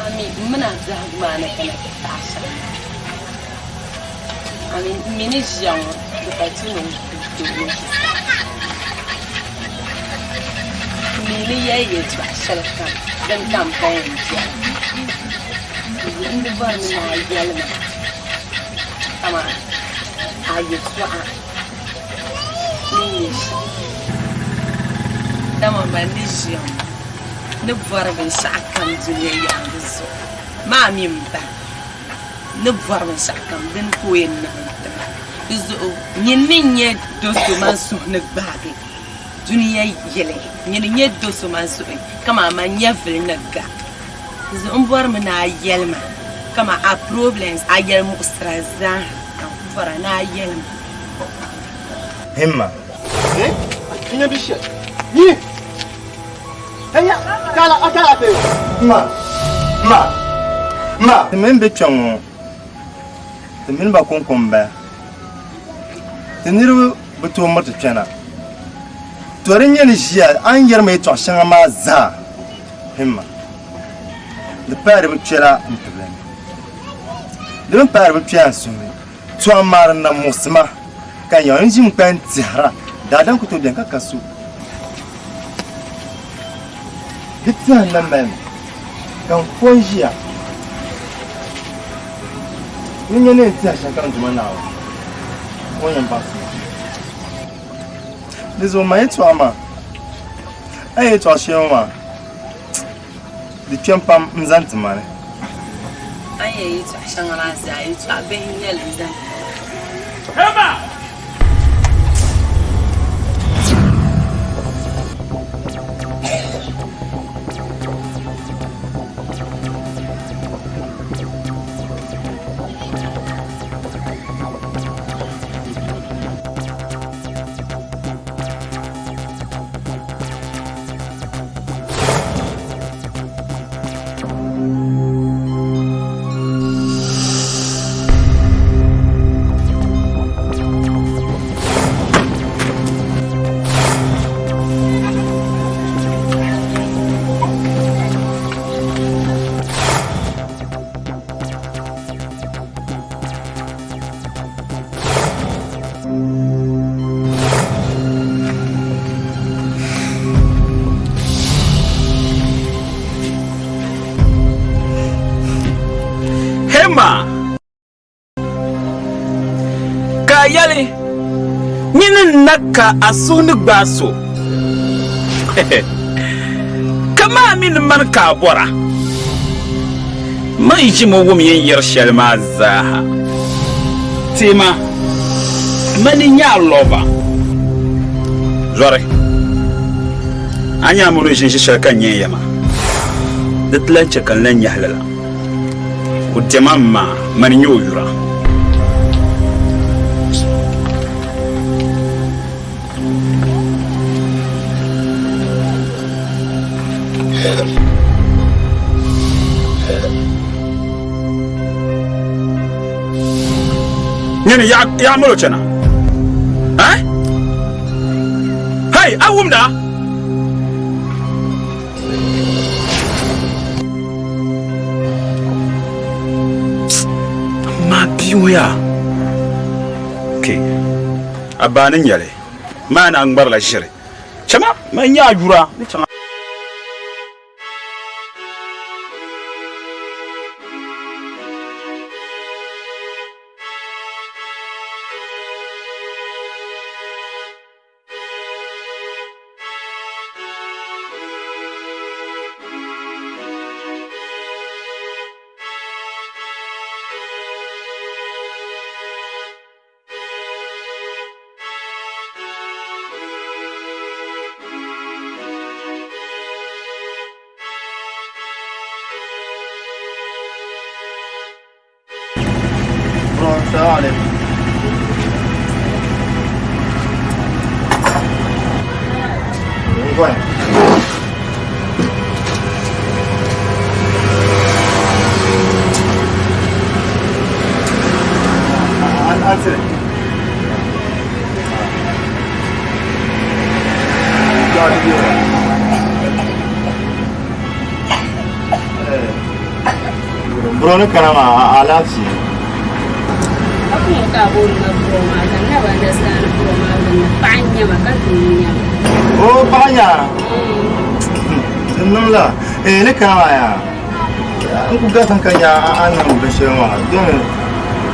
ami muna Dagbani kana tasha ami minisiyan da patino mili yayi ta shalka dan campaign ya inda ba ni na yalma kama ayi kwa ni dama minisiyan ne bɔribin shɛɣu kam duniya yaɣibu zuɣu maa min ba ne bɔribin shɛɣu kam din ko yɛn niŋ tiŋa di zuɣu nyini ni nyɛ do-so man suhi ni gbaagi duniya yɛli nyini nyɛ do-so man suhi kama man nyɛ vili ni ga di zuɣu n bɔrimi ni a yɛlima kama a problems a yɛli muɣisira zaa ka n bɔra ni a yɛlima himma ina bishe yi Eya, akala pe. Ma. Temen be chongo. Temen ba konkomba. Teniru beto mata chana. Torin yen jia an yer mai to shanga ma za. Himma. Le père be chela mteblen. Le père be chela sumi. To amar na musma. Kan yon jim kan tihra. Dadan ko to den ka kasu. Ditsan nan men kan fonjia ninyo ne tia shakan juma nawo wonyan basu dezo mai to ama ai to shema di champam nzanti mane ai to shangala sai to abin yelin zan heba Yali nyinin naka asuni gbaso kama min man ka bora mai ji mo wum yin yar shalma zaha tema mani nya loba zore anya mu rishin shi shalkan yin yama da tlanche kan lan yahlala ku temamma man yura Nini ya mulo chana. Eh? Hey! Hey, awumda. Ma biya. Okay. Abanin yale. Ma na ngbar la shire. Chama, ma nya jura. Ni chama. السلام عليكم. وين؟ أنزل. برونو كلام على شيء. Aku mau kabur ke rumah dan nak bandaskan rumah dan panjang makan dunia. Oh banyak. Senang lah. Ini kenapa ya? Aku datang ke ya anak bersama. Jangan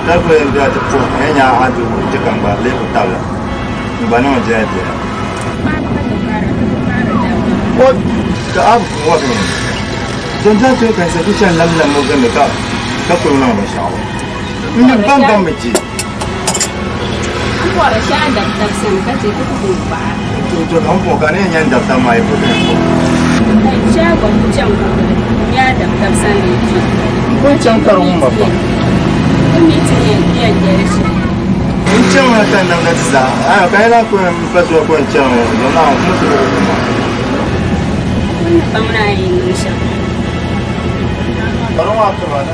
tak boleh dia cepat. Hanya ada cakap balik betul. Ibarat macam je. Oh, tak apa ni. Jangan cakap sesuatu yang lama mungkin tak. Tak perlu nama siapa. Ini bang macam. Aku ada syarat daftar sangat itu berubah. Tujuan kamu kan yang daftar mai pun. Syarat macam ya daftar sangat. Macam karung apa? Ini dia jadi. Macam mana nak daftar? Kalau aku pasal aku macam, nak aku tu. Pemana Indonesia? Karung apa mana?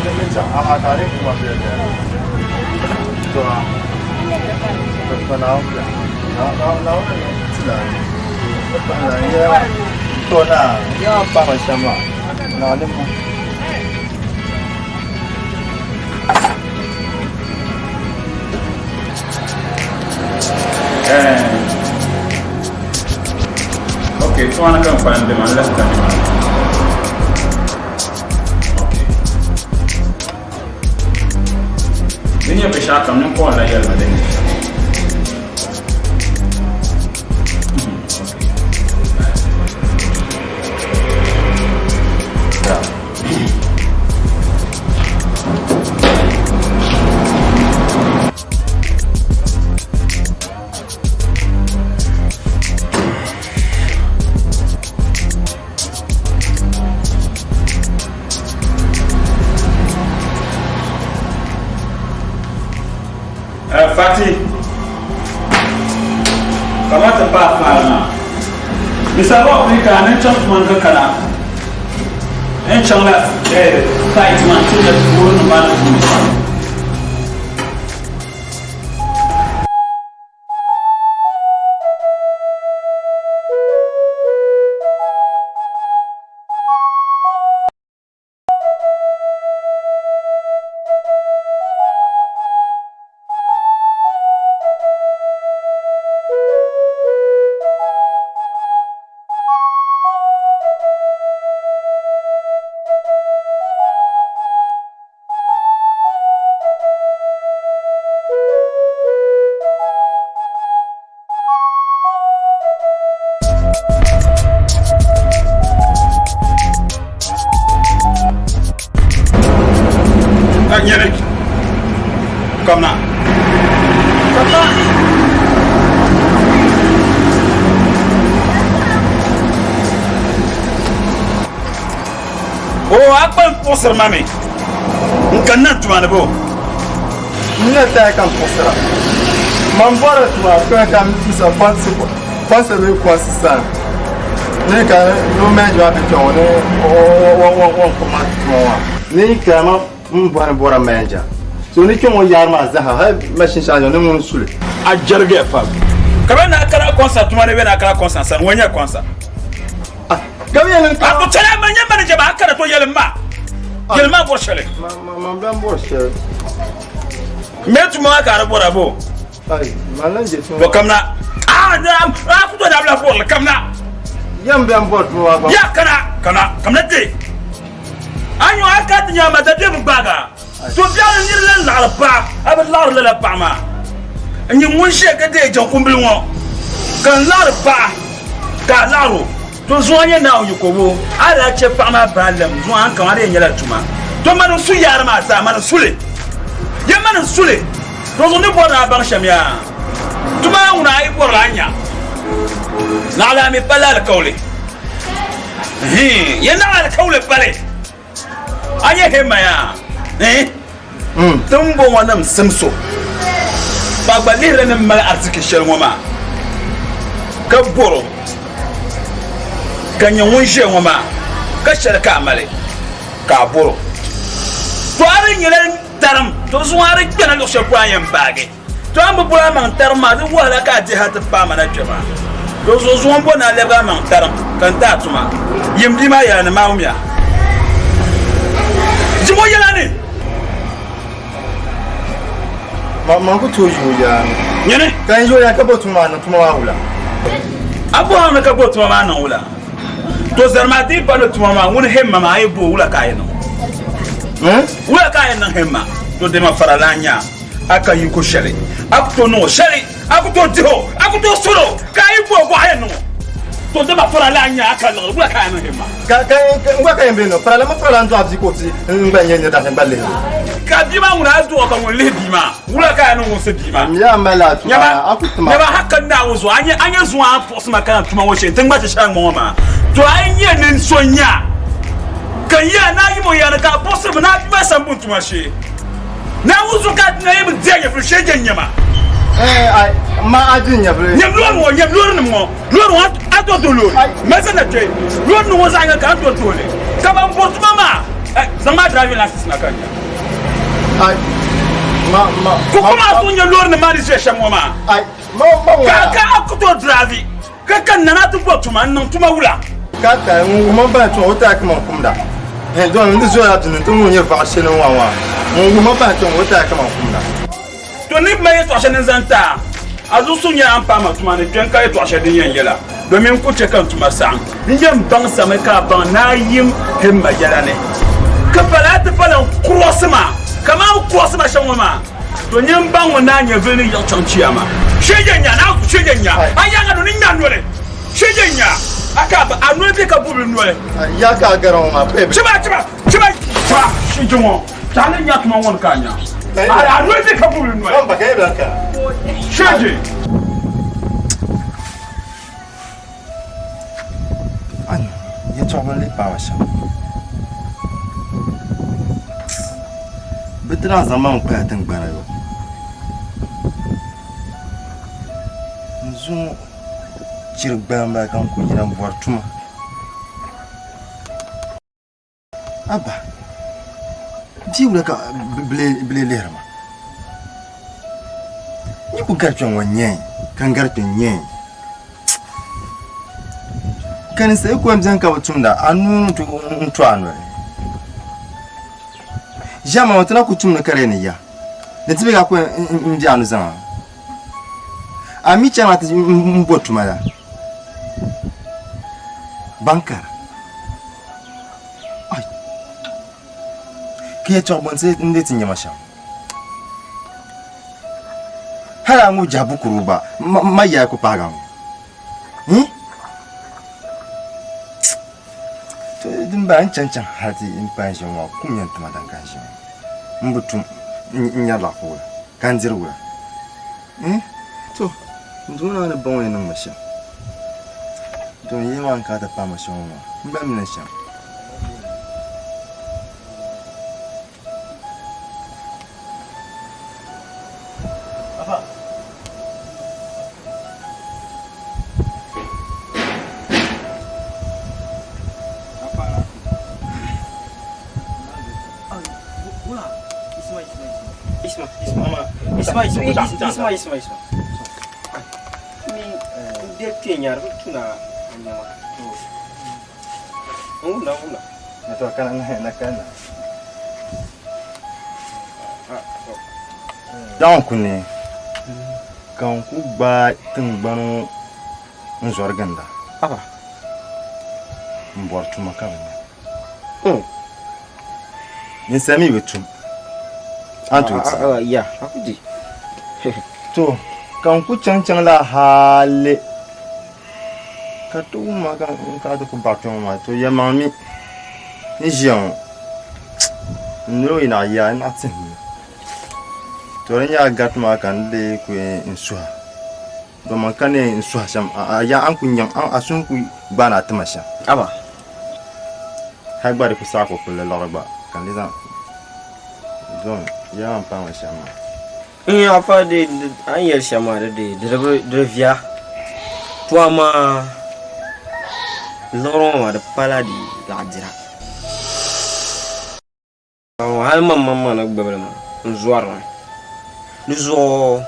Macam apa tarik macam dia. Tu ah. Kenal ke? Kenal sudah. Ya, tu lah. Ya apa macam mana? Nak ni pun. Okay, so anak kan pandai malas kan. Ini apa syak kamu kau ada yang ada ni? Fati, kamu tempat mana? Misalnya Afrika, nencang cuma kekana, nencang lah, kait cuma tu dah turun mana pun. Nyeri, kom na. Oh, apa poster mami? Bukan nak cuma nebo. Ni tak akan poster. Mampu cuma kau akan bisa pasal kuasa. Ni kan rumah jual betul ni. Wang komat semua. Ni kan bora manager. So ni cuma yar mas dah. Macam sahaja ni mungkin sulit. Ajar dia faham. Kerana konsa tuma ne bena kala konsa san wonya konsa gawe nan ka to tala manya manaje ba haka da to yelma borshele ma ban borshele me tuma ka rabora bo ai malan je to bo kamna ku to da bla bol kamna yam ban bot mo ba ya kamna te anyo aka tinya ma da de baga to biya ni lan la ba abal la ba ma anyi mun shega de jan kumbil wo kan la ba ka laro to zoanye na oyukobo ala che pa ma balem zo an kan are nyela tuma to man su yar ma sa man sule ya man sule to zo ne bona ban shamia tuma una ai por lanya na la mi pala al kawli ya na al kawli pale anye hema ya tumbo wanam samso ba balire ne mal arziki shelwoma ka boro kan yan wunje woma ka sharka amale ka boro to arin yiran taram to zuwari kana lo she kwayen bage to am bula man tarma du wala ka je hat pa mana jama to zo zuwan bona lega man taram kan ta tuma yimdi ma ya na mawmiya jimo yelani ma ku to juya nyene kan juya ka botuma na tuma wala abo na ka botuma na wala to zarmati balo tuma ma won hemma ma ay bo wala kayeno wala kayeno hemma to de ma faralanya aka yuko shari akuto no shari akuto diho akuto solo kai bo bo ayeno to de ma faralanya aka no wala kayeno hemma ngwa ka yembe no farala ma farala ndo abzikoti ngba nyenye da hemba le ka bima wona do ka won le bima wala kayeno won se bima ya mala tuma akutuma ya ba hakkan da wuzo anya zuwa posma kan tuma wo she tangba ta shan mo ma to anye nin sonya kan ya na yi mo ya na ka posma na ba san bun tuma she na wuzo ka na yi mu je ya fi she nyama ai ma ajin ya bre nyam lo mo lo ato to lo mesa na je lo no wo zanga ka to to le ka ba portuma ma zama driving license na kan ai ma ko kuma sunya lo ne ma ni she shamo ma ai ka akuto drive ka kan na tu portuma nan tuma wula kaka mo ba to o ta ka mo kumda he don ndi zo ya tun tun mo ye va shene wa mo ba to o ta ka mo kumda to ni mai to shene zanta azu sunya an pa ma tuma ne twen kai to shene yen yela domin ku ce kan tuma sam njem bang sama ka bang na yim himma yela ne ka fala ta fala crossma kama crossma shan ma to nyem bang wona nya veni yan chanchiama shejenya na ku shejenya ayanga no nya nore shejenya aka ba anu be ka bulu nore ya ka garan ma pe chiba shijumo tale nya tuma won kanya anu be ka bulu nore ba ka ba ka sheje an ya choba le pa wa sha bidra zaman pa tan gbara yo nzu chirbamba kan ku jiran bortuma aba jiwla ka ble lerma ni ku garchon wanye kan garchon nye kan sai ku amzan ka wutunda anu to anu jama wotana ku tumna kare ne ya da tibe ga ku ndi anu zan ami chama ta mbotuma da bankar ay ke to bon se ndi tinya masha hala mu jabu kuruba maya ko paga to din ba an cancan hati in ba shi wa kunyan tuma dan kan shi mbutum nya la ko kan zirwa to nduna na bon yana masha don yi wan ka da fama shi wa ba min sha Apa Isma. dia tinyar tuna anyama. Una. Itu akan enakan. Jangan kuni. Kau ku ba tingbanu nzorganda. Apa? Mbor cuma kau. Ni sami betum. Antu. Ya, aku di. To, kau ku cang lah hale. Katu makan katu ku bakcong ma to ya mami. Ni jiang. Nro ina ya na tin. To nya gat ma kan le ku insua. Do man kan insua sam ya an ku nyang an asun ku bana tamasha. Aba. Hagba ku sa ko kula lorba kan le zan. Zon ya an pa ma shama. Apa de an yel shama de via. Toi ma Laurent de paladi gadira. Hal mamma nak babelma nzuarna. Nuzo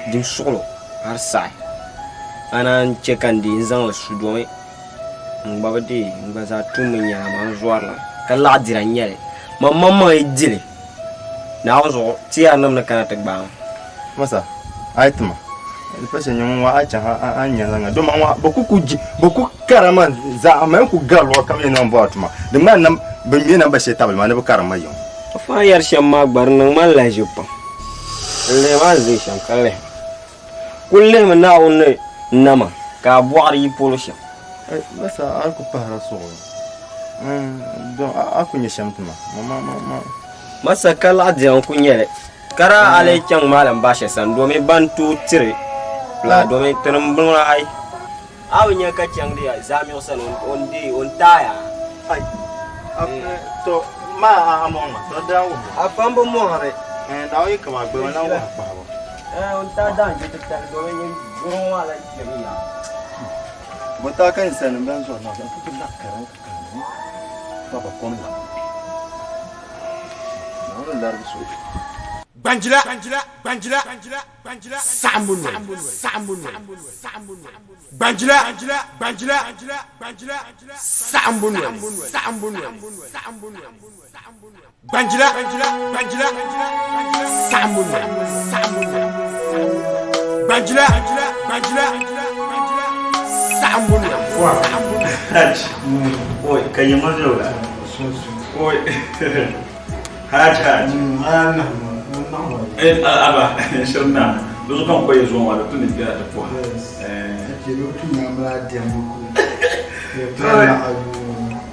dim solo har sai. Anan chekandi nzang la sudome. Mbabade mbaza tumenya ma nzuarna. Kala dira nyele. Mamma idile. Na ozo ti anam na kana tagba. Masa aitma. Pese nyong wa acha anya langa do ma boku karama za ma ku galwa kam ina mbatuma de man nam be mi na ba she tabal ma ne karama yo fa yar shamma gbar nan man la jupa le ma zai sham kalle kulle man na onne nama ka boari polosha masa al ku para so do aku nya shamtuma mama masa kala ajan kunyele kara ale chang malam bashe san do me bantu tire la domin tunan bulma ai awin ya kacang dia zami osan on taya ai to ma amon ma to dawo afambo mo hare dawo ka ma gbe na wa pa bo on ta dan je ta domin yin gurin wala jami'a bota kan sanin ban zo na ku na karan ka ba kon na lar so Banjira Samun Banjira Samun Banjira Samun Banjira Samun Haj oi kayi mazola oi Haj aba shirna lozo kan koye zo wala tuni biya da po ke lo tun na mala dia muku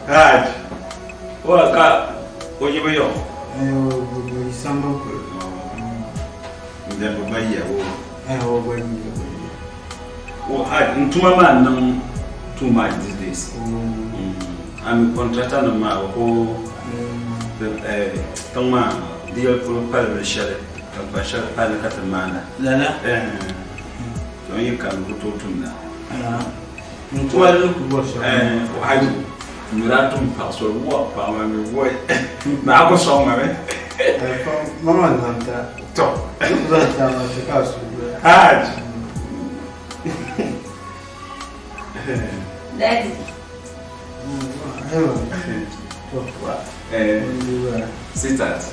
haj wa ka oje bayo go samba ko ndan ba ya wo ba ni wo haj ntuma ma nan too much these days I'm contractor ma ko tama dia pour pas le chalet donc pas chalet pas le quatre mana lala donc il kan ko tuna ntu wala ko bo so o haju miratum paso wo pa ma me wo na ko so ma me mama nanta to za ta ma se kaso haj daddy sit that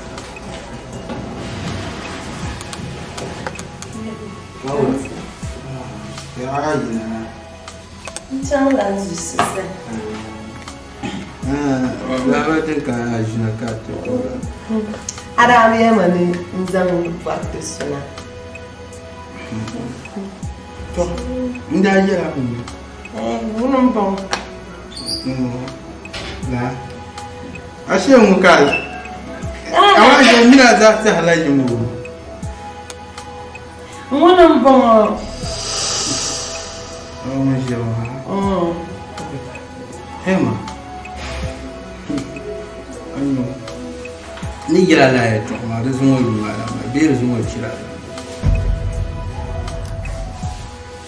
Então lá nos sucessos. Agora tem que agir na carta. Ara minha mãe nzang quarto sona. To, ainda ia. Não bom. Lá. Achei cara. Agora já mira já se halai mu. Não bom. Hema. Ayo. Ni gira la ya to ma da zuwa ruwa ma be zuwa kira.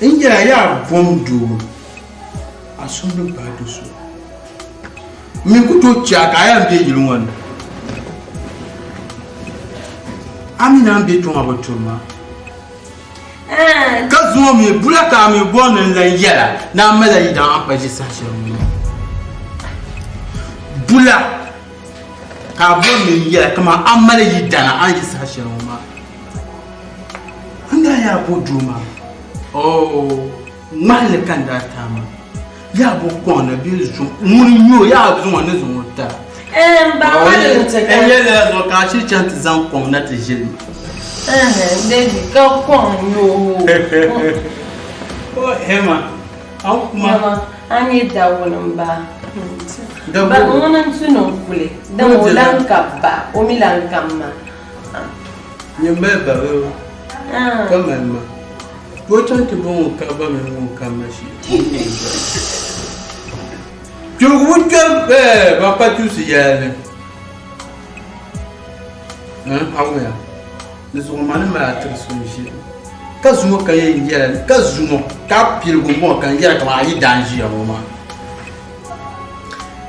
In gira ya bomdo. Asondo ba do so. Mi ku to chaka ya be jirun wan. Amina be to ma batuma. Kazuo me bulaka me born in la yala. Now mother you down by this session. Bula ka born in yala come on amala you dana and this session. And I have Boduma. Oh, Malakanda Tama. Yabo Kwana Bizu, Munio Yabon is on that. And yet, look, I should chant Zampon, not a jelly. Then go on, you. Oh, Emma. Oh, Mamma, I need that one. The one to know fully. The Molanka, Omilankama. You remember, come on. Go try to go cover me won't come. You would come there, Papa to see Yale. How well? This woman matters when she. Kazumo can yell, Kazumo, Capil Gumo can yell, I dance your woman.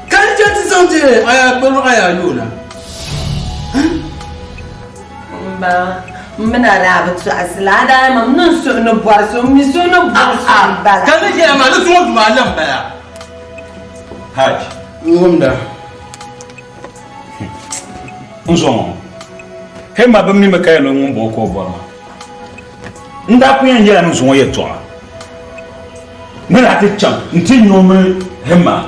Can't you do something? I have no idea. Menara to Aslada, I'm not so no boy, so Miss no bad. Can I get my little one number? Haj. Wonder. Nzo. Hema bamni makaya no ngombo ko bora. Nda kuya njera nzo ye to. Mena te cham, nti nyome hema.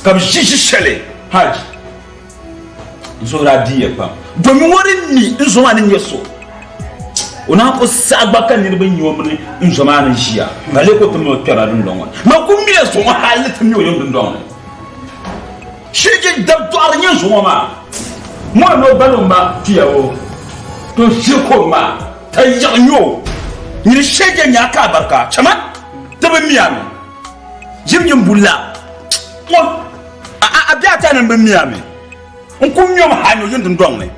Kam shishi shele. Haj. Nzo ra di e pam. Domi wori ni nzo ma ni yeso. Ona ko sagbaka ni be nyomre nzo ma na jia. Ngale ko tumo twara ndongo. Makumi yeso ma halit mi oyom ndongo. Shege dabdwar nyen zo ma. Mo no balomba tiawo. To shiko ma tayanyo. Ni shege nyaka barka. Chama? Tabe miami. Jimnyum bulla. Mo abiata na be miami. Nkumnyom hanyo yendum dongne.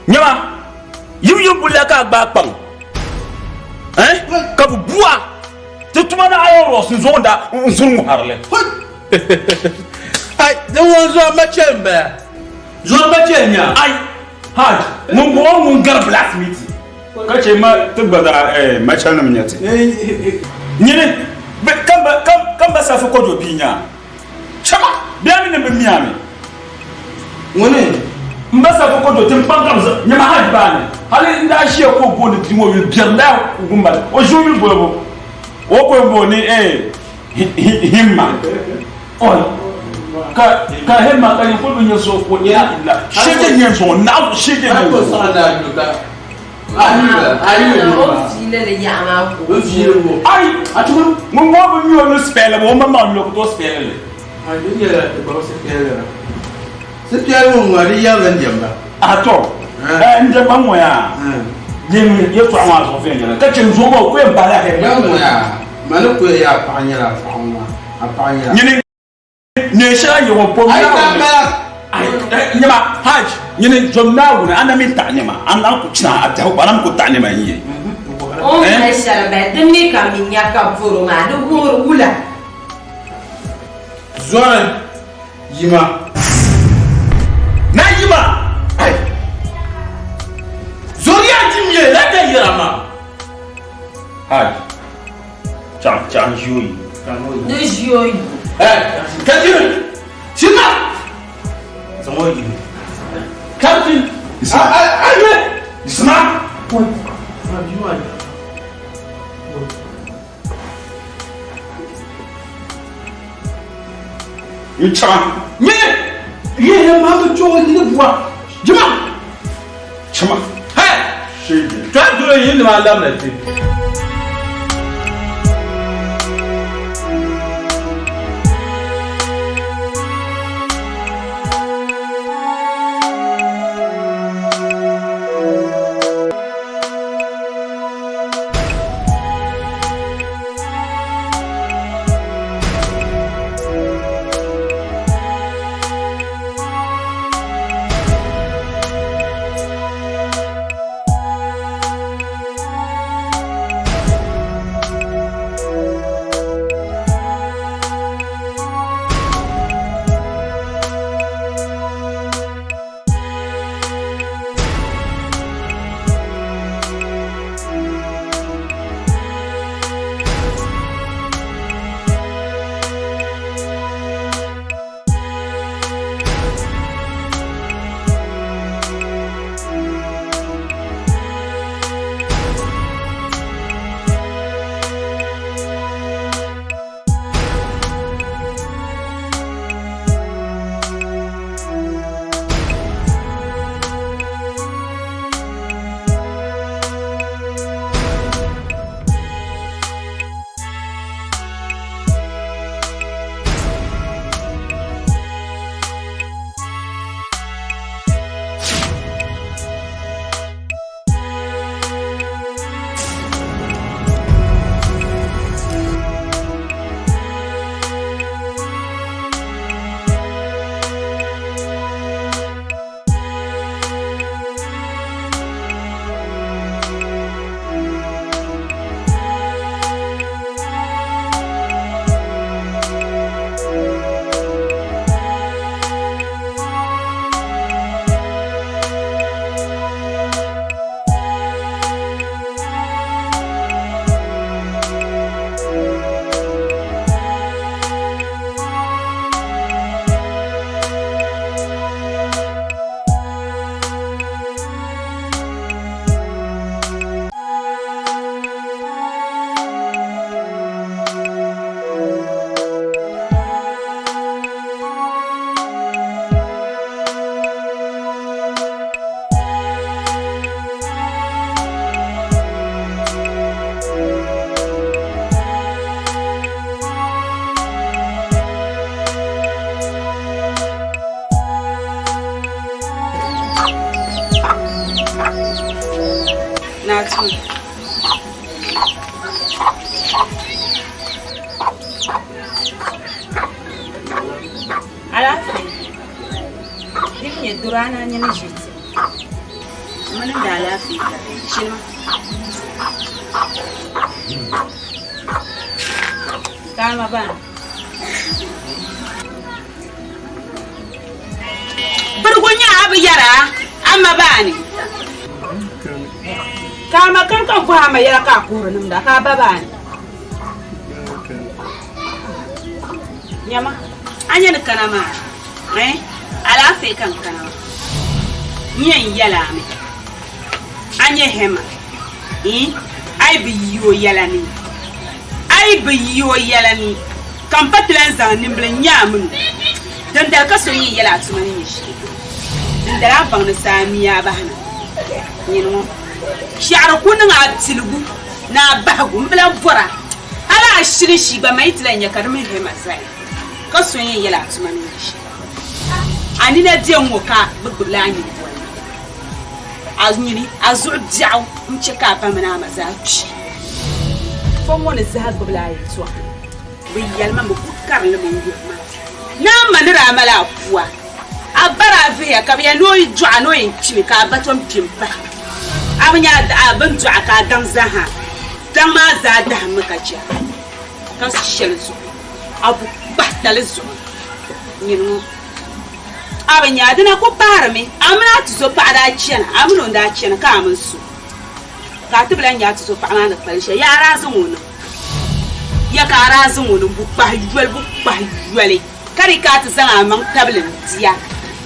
Nyama yimyum bulla ka gba pang. Ka bua. Tutuma na ayo ros nzonda nzungu harle. Ai, the ones who are my chamber. Zobachenya. Ai, Haj, mun gar blacksmith. Kace ma tugbada machal na mnyati. Nyine kamba sa foko do binya. Chama, biami ne bemiami. Ngone, mbasa foko do timpangam nyama Haj bane. Hali nda shi ko bo ni timo wi gerda ugumba. O jumi bobo. O ko bo ni himma. Oi. Ka hema ka yimpo nyo so ko ya illa shege nyen so na shege nyen so sana duka ayi o file le yama ko o file mo ai atuma mo mo bi no spell mo mama no ko to spell le ai dunya la ko spell se spell mo ngari ya lan jamba ato ndeba mo ya jem ye to anwa so fe nyala ka chen zo mo ko en bala he ya mo ya manu ko ya pa nyala fa mo apa nyala Nesha yo pom nyama Haj nyine jomna wona ana min ta nyama ana ku china ata ko anam ku ta nyama yi o me sharaba de mi ka min yaka furo ma do goro wula zon yima na yima ai zoriya jimye la da yirama Haj chan joyi de joyi Kadiri, Sina, Samoy, Captain, Isma, you chama, me, you have a joy in the bois, Jama, chama, hey, she try to do it in my lamb. Natu. Alafi. Dinye durana nyene jiti. Mana da alafi. Shima. Kama ba. Burgunya abu yara amma bani. Kama kan ku hama yara ka kurunin da ka baba ne. Nyama anya ni kana ma alafe kan kana nyen yala me anya hema ai bi yo yala ni kan patlan zan nimblen nyamun dan da ka so yin yala tumani ni shi dan da ban na samiya ba hana yinu shar kunin atilgu na bagu mblan fora ala shiri shi ba mai tilan ya karmin hema sai ka so yin yala tumani ni shi ani na diyan woka bugulani aznyini azu diaw mcheka pa mana mazachi fomo ne za bugulai to bi yalma mu kukar le mu ngirma na manira mala puwa abara ve ya kabiya no ju ano yin chimi ka batom pimpa abanya aban ju aka dan zaha dan ma za da maka ja kan shelzu abu batalezu nyinu abanya dina ko parame amna tuzo pada chena amno nda chena ka amunsu ka tiblan ya tuzo pana na falshe ya razun wono ya ka razun wono bu yuwale kari ka ta san amman tablin tiya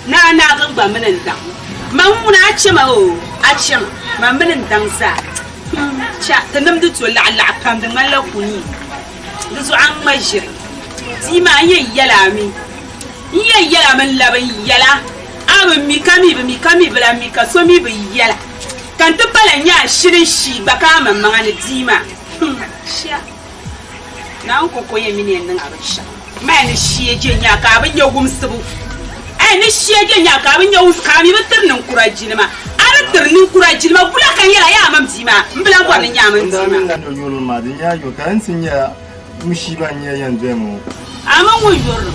na gamba minan dan mamuna achema achema maminin dan sa cha tanam du to la kam dan malla kuni duzu an majir ti ma yayyala mi yala man laban yala abin mi kami bala mi ka so mi bi yala kan ta balan ya shirin shi baka man mangani dima sha na ko koye mini nan abisha mai ni shi je nya ka abin ya gumsubu ai ni shi je nya ka abin ya uska mi bitirnin kuraji ma ara tirnin kuraji ma bula kan yala ya mam dima mbila gwanin ya mam dima nan no yolo ma din ya yo kan sinya mushi ban ya yanzu mu amma wo yoro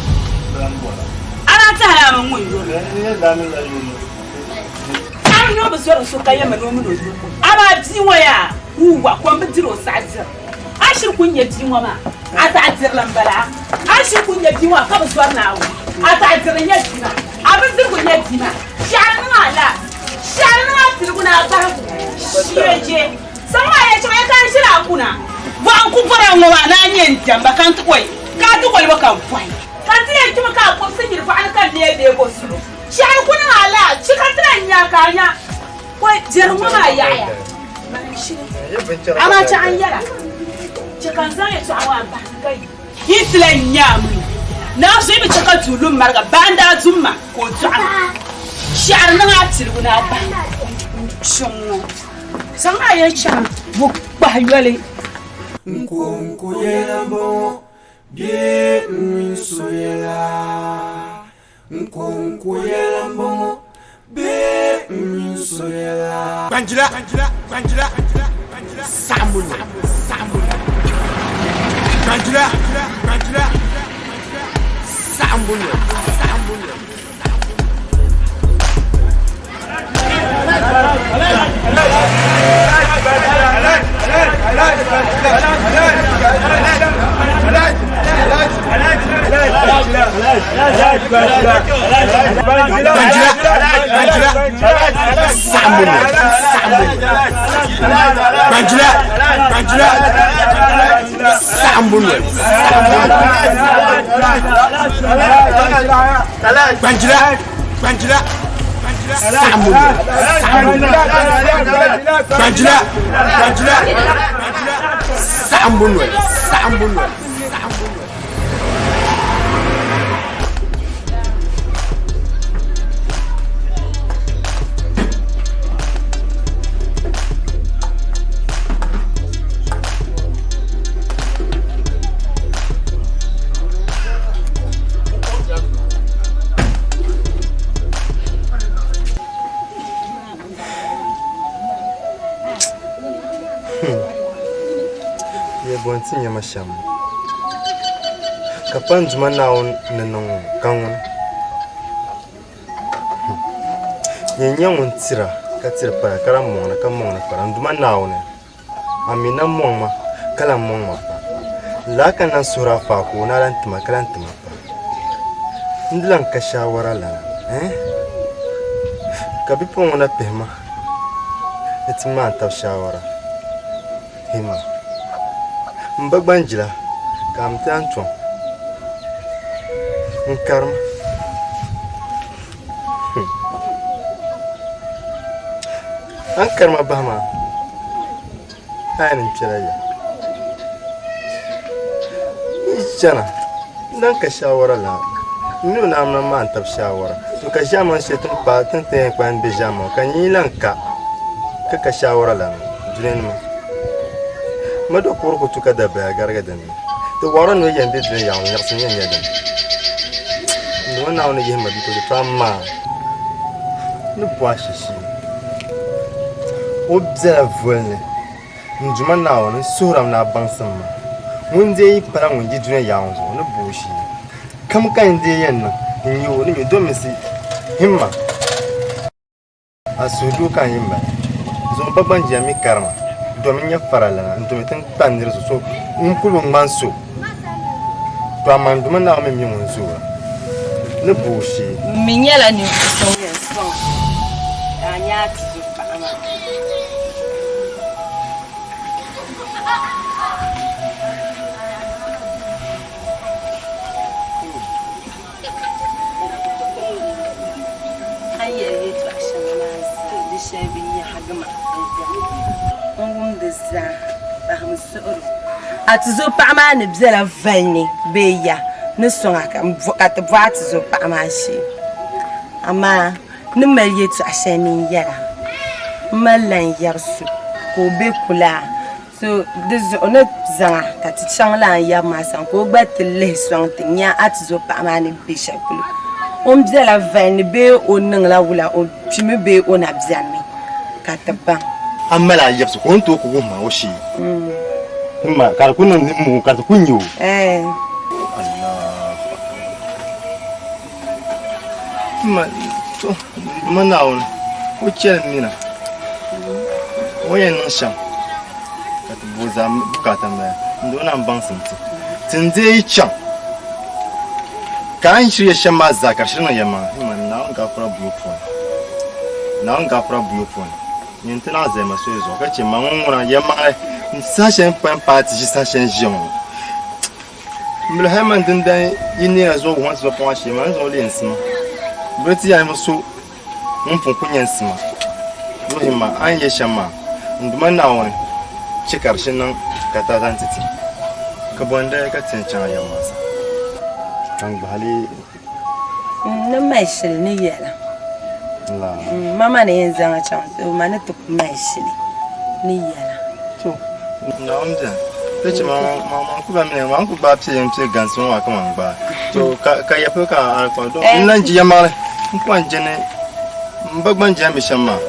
ta hala mun yo an no be so so kaya mano mu no aba diwa ya huwa ko mbidiro sajir ashir kunya diwa ma ata ajir lambala ashir kunya diwa ka be so na wo ata ajir nya diwa abin dir kunya diwa sharna tilguna ba shiyeje sama ya ce kan shira kuna ba an ku fara ngwa na nyen tamba kan tukoi ka tukoi ba kan fai kanti ya kuma ka ko sun girfa an kan ne go su shi an kuna ala shi kan tran ya kanya ko jerma ma yaya ama ta an yara ci kan zan ya tsawa ba kai hitlan nyamu na so yi cika tulun marga banda zumma ko tsawa shi an na tilguna ba shunno san ayi cha bu ba yale nkunku yelambo Bien minsoyela nkonko yelambo be minsoyela banjira sambuno banjira sambuno tinha masham. Kapan cuma naon nenong kangun. Yang untira katira para karamong na para cuma naon. Amina mong ma kalam mong ma. Laka na sura fa ko na lantima kalantima pa. Ndilang kashawara la. Kabipong na pema. Itima taw shawara. Hima. Mbagbanjila kam tanto. Karma. An karma bahma. Hainin piraya. Jana. Dan ka shawara la. Ni na amna man tab shawara. To ka jaman setun pa tan tan kwan be jaman kan yilanka. Ka shawara la. Dunen ma. Mado korko to ka da ba gargadan. To waran no yande dun yawo yarsin yan yadan. No na woni yema bi to fama. No boashi shi. Observe. Njuma na woni suram na bansama. Munde para ngi dun yawo no boshi. Kam kan de yan no. Ni woni me do mesi. Himma. Asudu kan himma. Zo bagban jami karma. Domin ya farala na ntomitin pandir so nkulu manso. To amanduma na me mimun zuwa. Ne bushi. Minyala ni kusonye so. Anya tizupa ama. Aye yetu ashana dishebi ya hagama. Ngumdeza bahmusuru. Atizo pa ama ne bzela vanni beya. Ne songa kam vokate vatizo pa ama shi. Ama ne malyetu ashani yara. Malan yarsu ko be kula. So dezo ona zanga kati changla ya masan ko batile sonte nya atizo pa ama ne bishakulu. Bzela vanni be onangla wula o pime be ona bzanmi. Kataba. Amala yefso ko nto ko ma oshi. Ma kar kunun mu kar kunyu. Allah. Ma to manaun ko chen mina. Oyen nan sham. Kat boza bukata ma ndo nan bansinti. Tinze chan. Kan shirye shama zakar shirna yama. Ma na nga fara buyofon. Na nga fara buyofon. Maintenant, c'est ma chose. Quand tu m'as dit, ça c'est un point parti, ça c'est un géant. Mais le héman d'un il n'y a pas de chose pour acheter, mais on l'est ensemble. Breti a un morceau, on peut pas y ensemble. Nous il m'a un yéchama. On demande à on, check argent, kata d'entité. Kabonda katin changa yamasa. Kang bali. Ne m'aïchel ni yela. Mama ne yenzanga chance mane to kumashili ni yala to naomja peche mama kuba mene wangu ba pye mche ganso wa kama ngba to ka yapo ka alfa do nanji yamale nkwa njene mbagban jami shama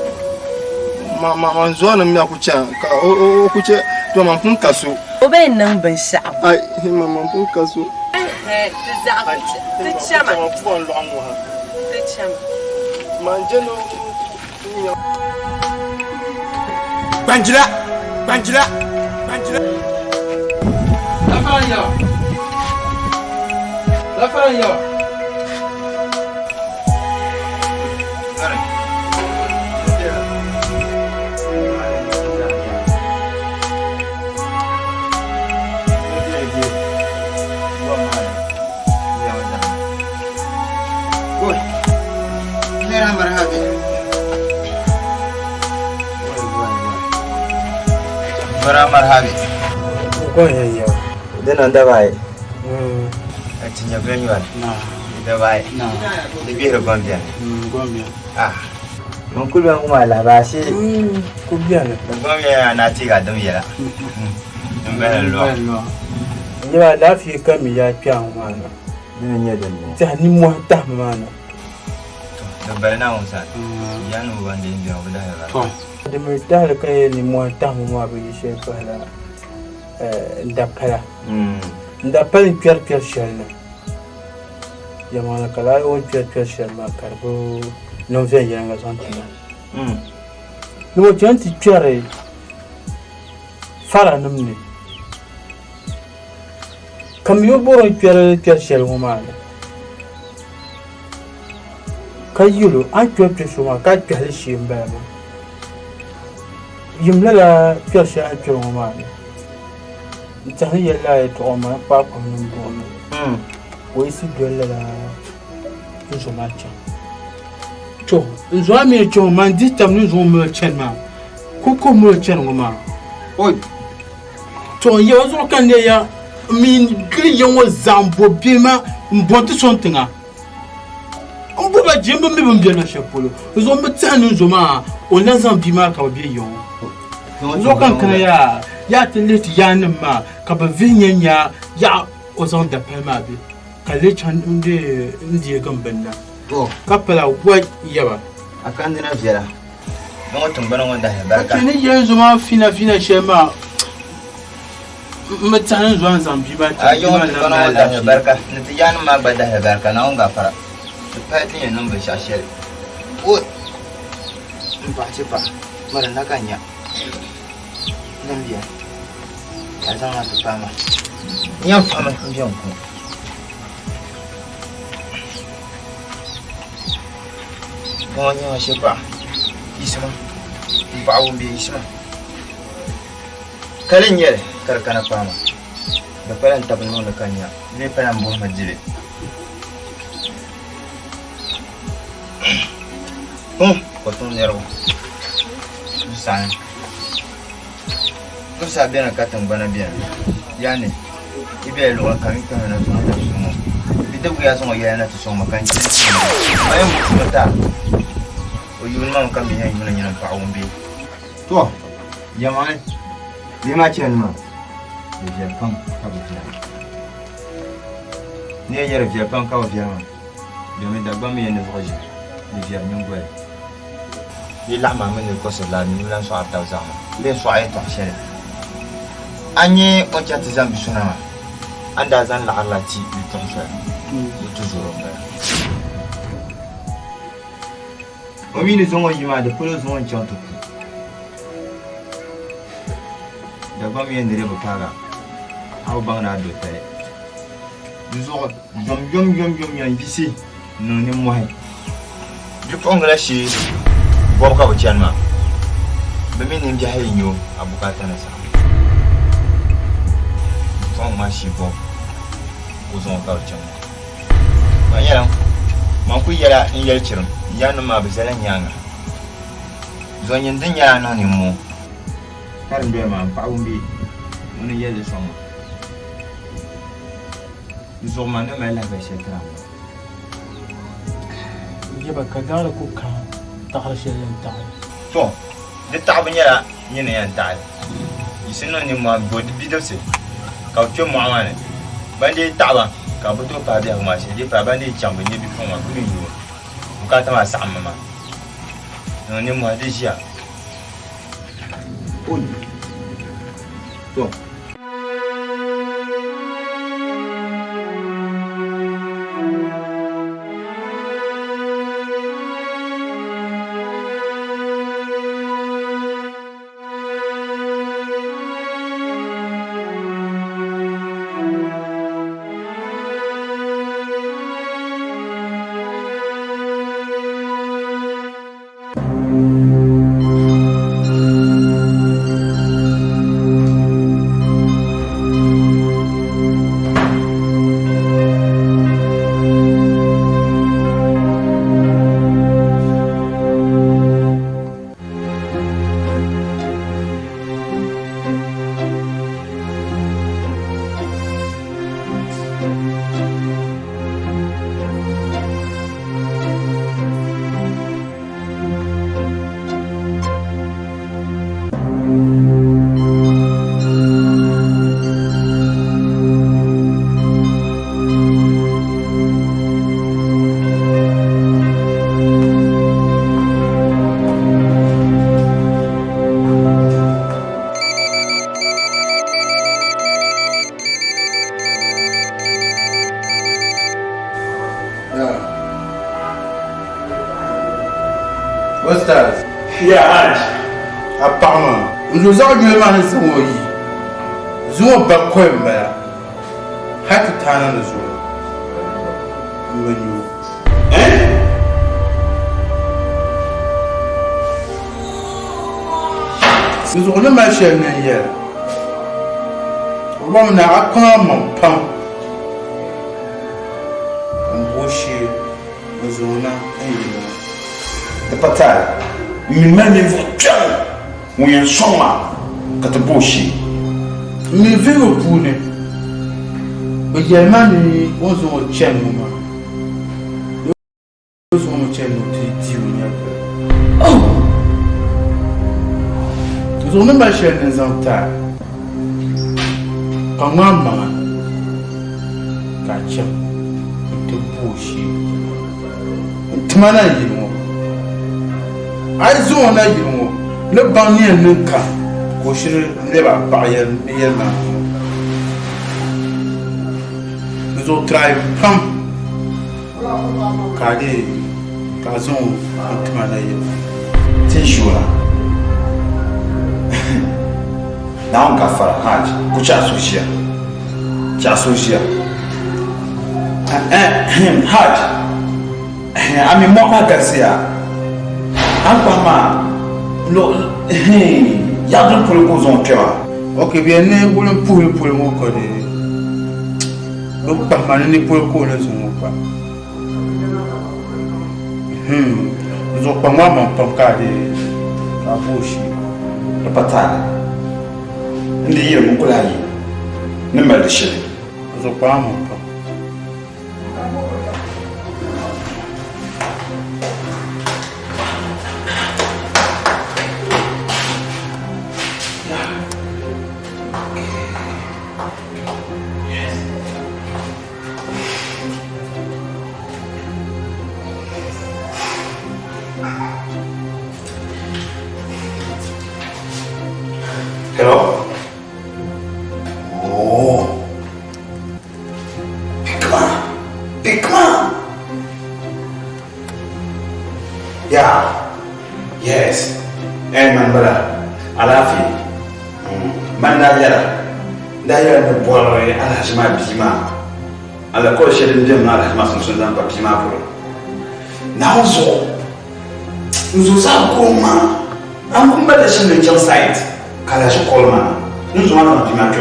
mama nzo na mi akucha ka o kuche to mama pun kaso obe nan ban sha ai mama pun kaso tchama Manjelo Banjira La faranya Marhabi. Ko ya. Dana dabai. Atinya benywan. Dabai. Lebih gambia. Gambia. Mungkul bang kumala basi. Gambia. Gambia na tiga dum yela. Mbelo. Nyewa lafi kami ya pia mwana. Nyenye dem. Tani mwata mwana. Dabai na unsa. Yanu wande ndio odaha. De me dal kay ni mwata mwa be shefa la. ndapala ndapala kwer shelna yamana kala o kwer shelma karbo no vien yanga zantina no janti kwer fara namni kam yo boro kwer shel ngomana kayulo an kwer shuma ka kwer shimba ma yimla kwer shel kwer ngomana tahi yalla to ma pa ko ndo o isi dolla la zo matcha to zo mi to man ditam ni zo mo chenma ko mo chen ngoma o to ye zo kan ne ya min gri yon zambo bima mbonto sontinga mbo ba jembo mi bumbe na shapolo zo mo tanu zo ma o la zambima ka bi yon zo kan kana ya tiliti yanin ma ka ba vinyanya ya ozon da palma bi kale chan ndi gambanna to kapala wa yawa akan dina jira don watan bana wanda ya barka ni yanzu ma fina shema mutanen zuwan zambi ba ta yi watan bana wanda ya barka ni ta yanin ma ba da ya barka na wanga fara ta fatin ya nan bai shashiyar o ba ce ba mara na kanya nan biya ya zama su fama yan fama kujan ku kuma yawan shi ba isma ba abun bai isma kalin yare karkana fama da faran tabin nuna kanya ne faran bu majire kotun yaro sani kusa biyan katin bana biyan yani ibe lo kan kan na tuma ta sumo bida ku ya so ya na to so makan ji ay mu ta o yun ma kan biyan yun na pa umbi to jama'ai bi ma ce ma bi je kan ka bi ne yar je kan ka bi ma domin Dagbani yana voyage bi je min gwe ni la ma men ko so la ni la so ata zama le so ay to shere Anye ocha tizambi sunama anda zan la arlati bitonfa toujours on omi ni zongo yima de polo zongo chanto Dagbani yendere bakaga aw bangna do tay zo yom yan bisi no ni moy du fongla shi bobka bo chanma be min ni jahay nyo abukata na sa ma shi bo uzon ka chan ma yara man ku yara in yar cirin yana ma bi zalan yanga zon yin din yara no ni mu har ndo ma pa umbi mun yele soma zo ma no mala ba shekara yaba kadara ku ka ta harshe yan ta to da ta bin yara yana yan ta isino ni ma bo di bidose ka tyo muamane bande taba ka buto pa dia ma shi pa bande chambe ni bi foma ku ni yo ka ta ma samma ma no ni mo de shia to Ustaz. Ya Haj. Apparemment. Nous avons eu un zooi. Zooi bakwemba. Hatu tana na zooi. Mwenyu. Nous avons ma chaîne hier. On a encore mon pain. On boucher. Nous avons un Patal. Mi mane votian. Mwen soma kataboshi. Mi vivo pune. But Yamani was on channel. Was on channel to oh! Was on my channel is on time. Come on, man. Gotcha. To bullshit. Tmana, you know. I zone, you know. Le bannier ne ka. Ko shiri ne ba bayan biyan na. Nous travaillons pam. Kade kazon antmanaye. Tishura. Na on ka fara Haj. Kucha sushia. Cha sushia. Haj. Ami moka gasia. Ampama lo yadun pour le causon toi. Ok bien ne voulons pour le mot code. Donc pas mal ni pour le code son pas. Nous avons pas moi mon pancade. La bouche. Le patal. Ndi yir mun kula yi. Ne mal de chez. Nous avons pas mon pas. Hello? Oh. Bigman. Yeah. Yes. Man brother. Alafi. Man da yara da bore alhajma bima. Ala ko shedin dem na alhajma sun zan ba bima bro. Now so. Nous avons comment? On combat de chez le site. Kala je colma. Nous avons un dimanche.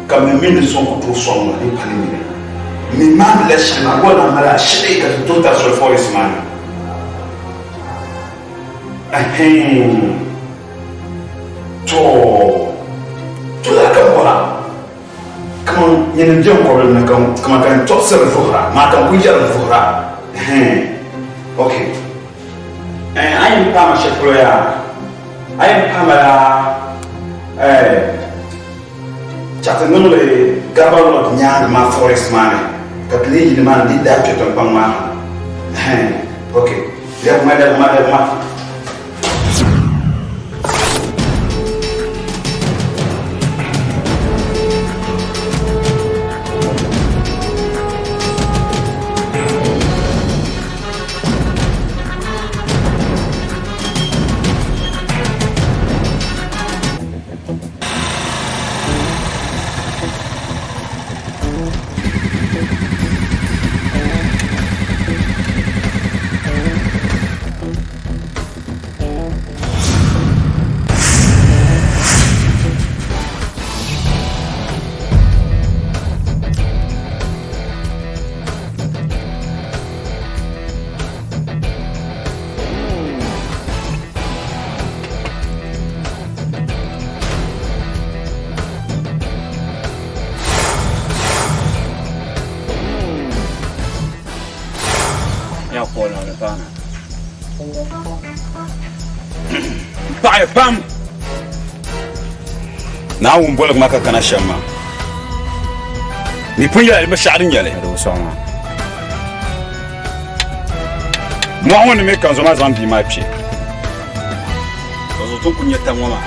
Comme mes ne sont que trop sombres et palinés. Mais même les chemins, on a mal à chier que tout a sur le forest man. Tout la camora. Comment il y a un bien problème, comment quand tout se refera, ma quand oui, je le refera. Ok. I am pas ma chef lawyer. I am pas Chata no le gabalo nyang ma forest man. Kat leji man di da peton pang ma. Okay. Ya ma. Bye, bam. Now I'm going to make a canashama. Me put you at the shouting yellow. Moi, I want to make a zombie my pie. I don't know what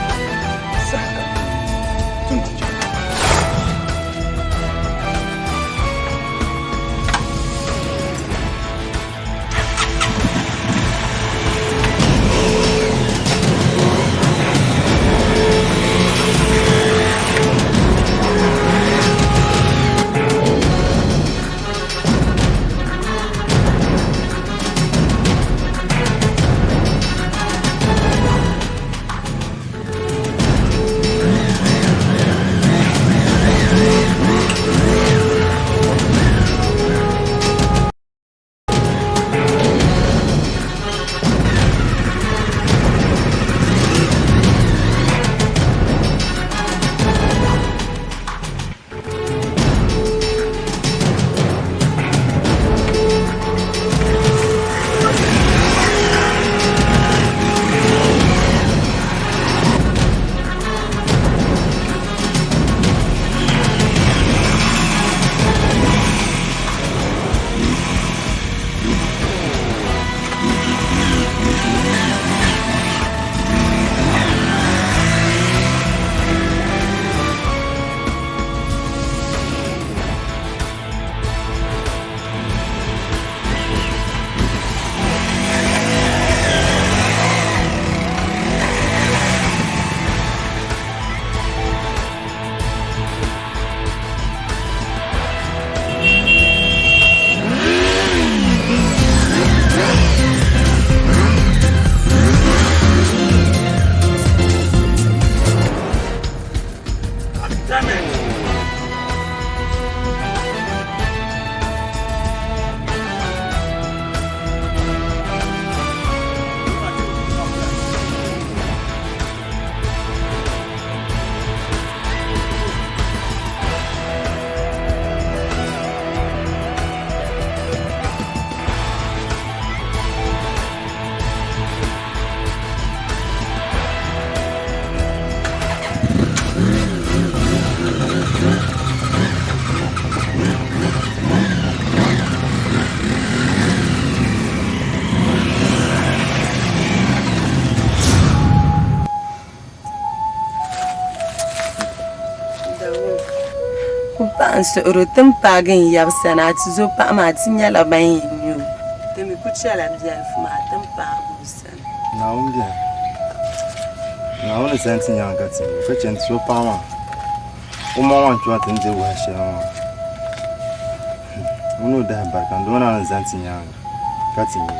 Su'uri tin paagin yabsana ti zo paɣa maa ti nyɛla ban yi nyɛ o ti mi ku chɛla biɛlifu maa tin paagi o sani. Naawuni zani ti nyaaŋa ti mi ka chani ti so paɣa maa o ma wan chɔŋ ti ni di wahi shɛli maa ŋuni o dahi barika n doona ni zani ti nyaaŋa ka ti nyɛ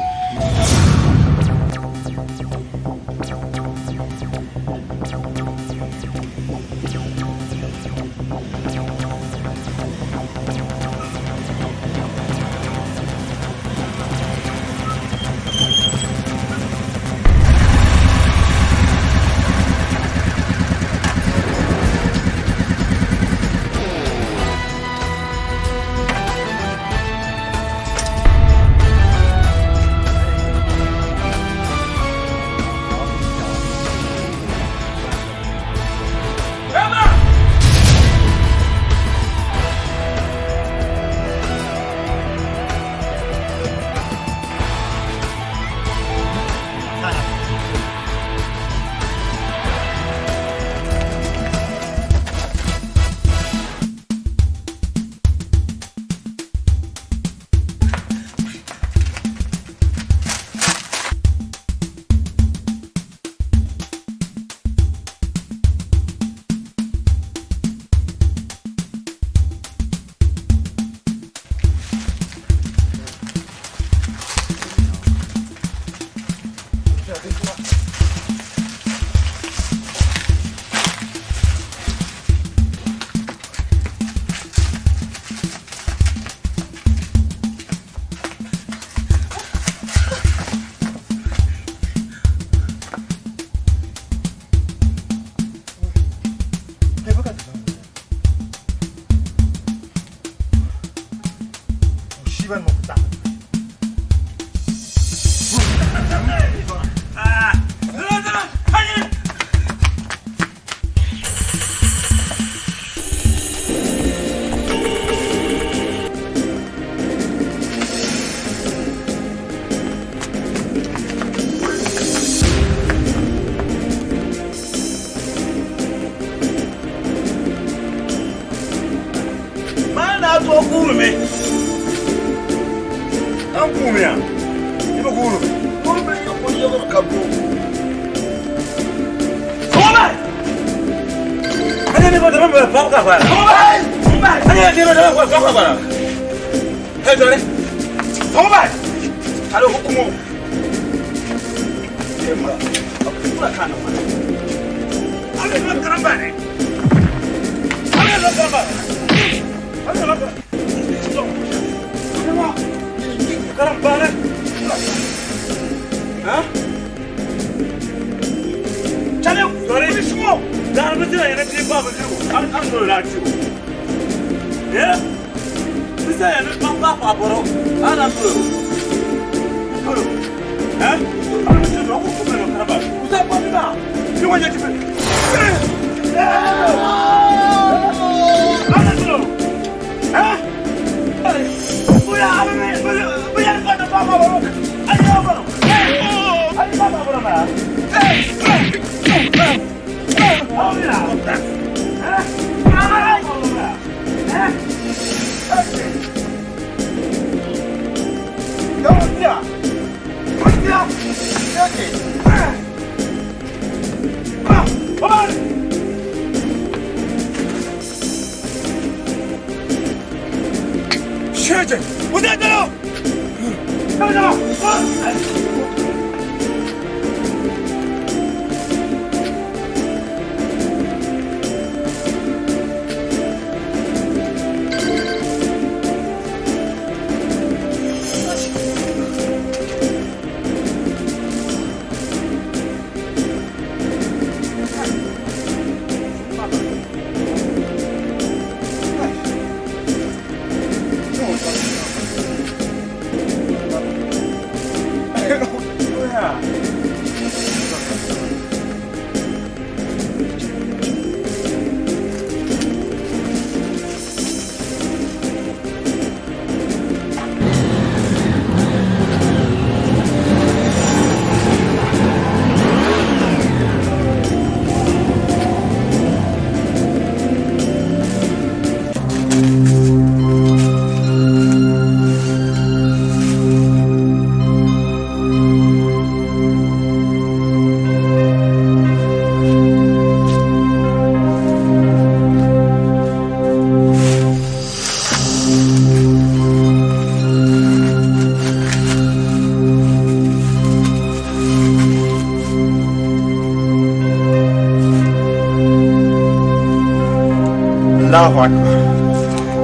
الله أكبر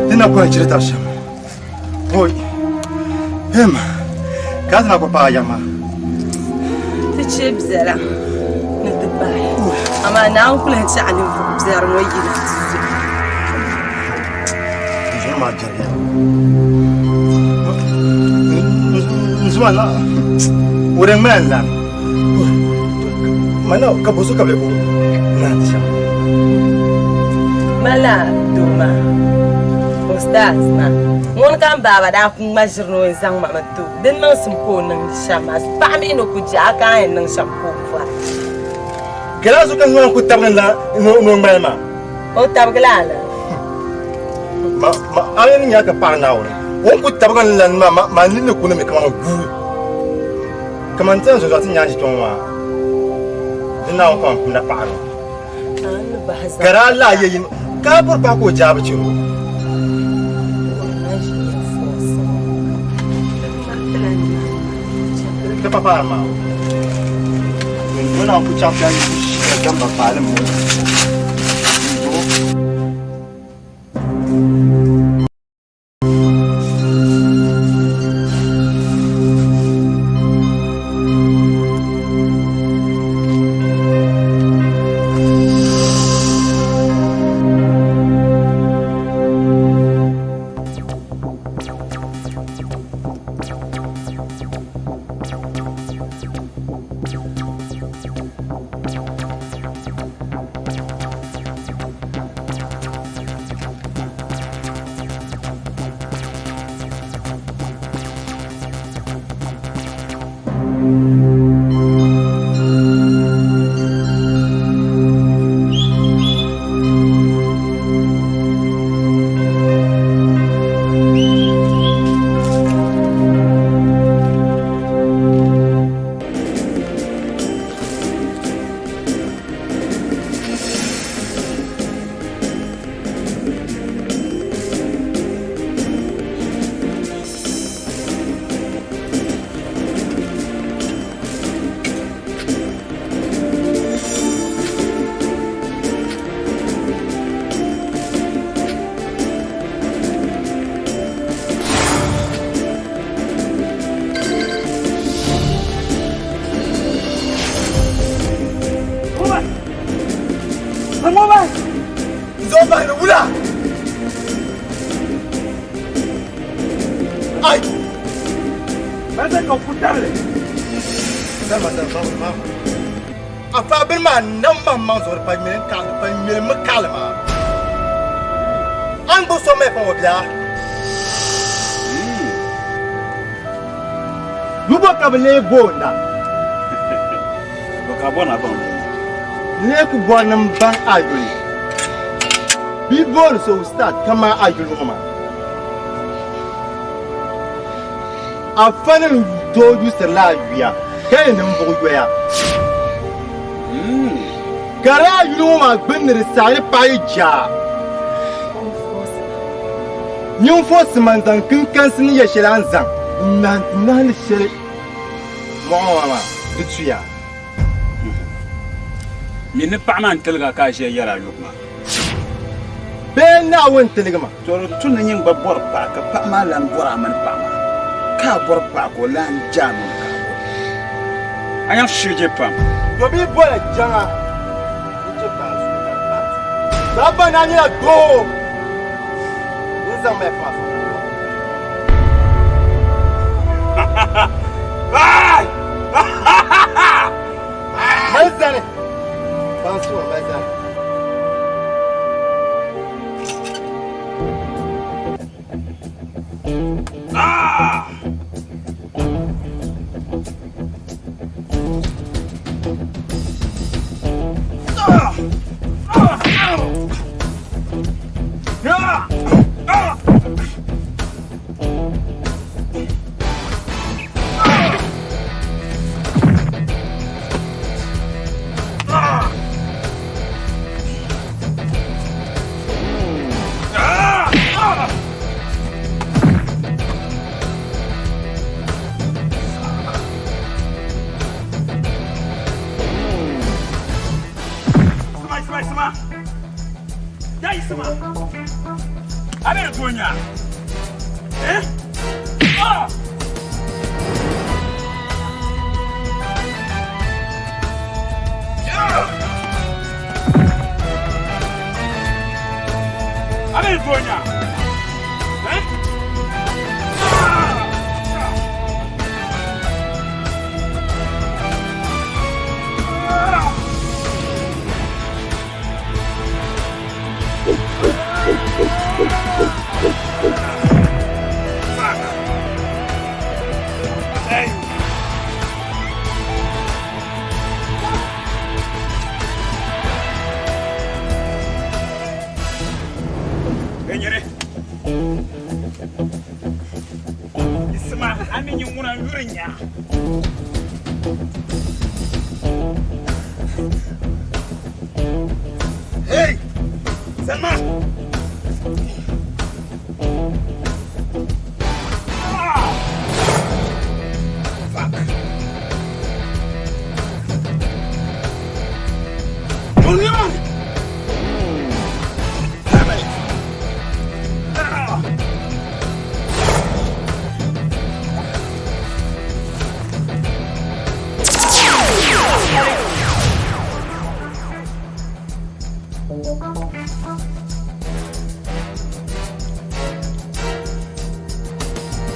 دينا كون جريت الشام هوي هم كاتنا كوبا ياما تشيب زرع نتباهي أما ناو كلها تساعدين في زرع ويجينا شنو ما جريا نسمعنا ورين ما لا mana kabusu kableko nanti siya mala duma ustaz ma ngon kan baba da kun majirno zang ma matu den nan simpo nan shamas pa mi no ku ja kan nan shampo fa kela su kan ngon ku tabna la no ma o tabgala la ma ayen nya ka pa na won won ku tabgan lan ma ni ne ku ne me kama gu kama tan so tin nya ji ton wa ina ko na paro kara la yin ka bur pa ko jaba ciro ka papa ma ina ku champion shi ka ba pale mo le bonda boka bona bon le ku bonam ban ajuli bi bon so start kama ajuli mama afana to ju sala wiya kay nam bugu ya kara ajuli mama gbenre sare pai ja nyum fo man dan kin kansin ya shelan zan nan shele mama tuya min paman telga ka je yara lukma be na won teligma to tun yin babbar pa ka pa malan bora man pa ka bor pa ko lan jamu ka ayan shije pam yo bi bola janga je pa baba na ni go nza me pa Vai! Mazane! Pensou, Mazane. Ah! Abe tunya. Ah! Abe tunya. Isma, amin yung muna yurin niya. Hey! Salma! Fuck! Julian! Damn it!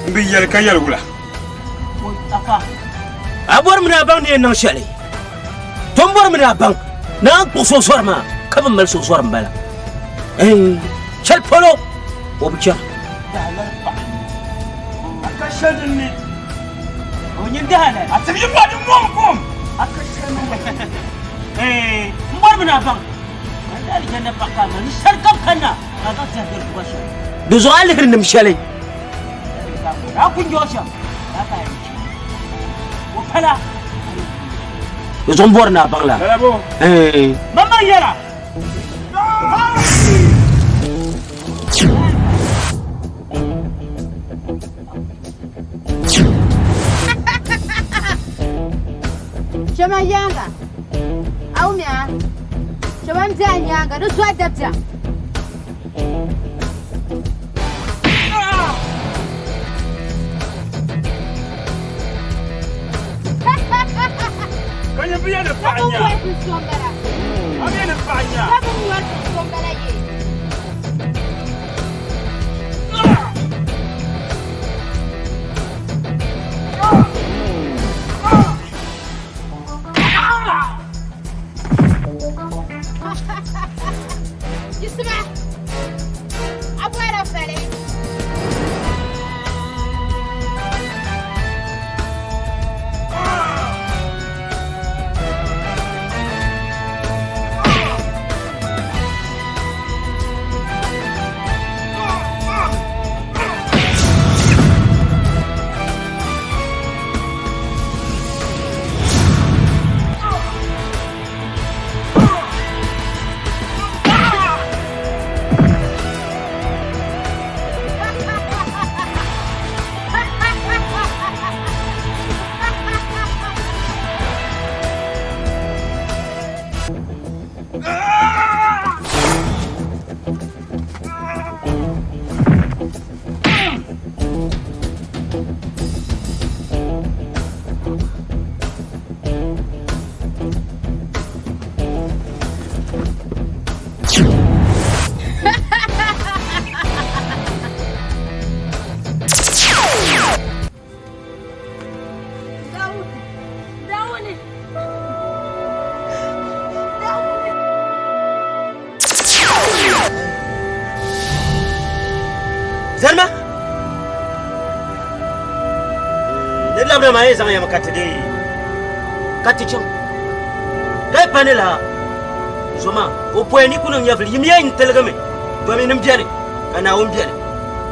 Biyar kayar gula. Abor mina bang ni nang shali. Tombor mina bang nang puso sorma kabam mal so sorma bala. Chal polo obcha. Akashadni. Onyin dahana. Atsabi ba dum mom kom. Akashadni. Mbor mina bang. Andali janna pakama ni sarkam kana. Kaga tsadir kubasha. Duzo alikir nim shali. Aku josha. Apa ini? Wapala. Zombor na bangla. Mama yala. Chama yanga. Au mia. Chama mzanyanga, do swa dabja. Kanya biya na panya. Biya na panya. Yusma. Abwara fale. Zalma ne labna ma yesa ya makati de katicho dai panela zoma o poeni kunan ya fili yimya intelgame do mi nim jere kana on jere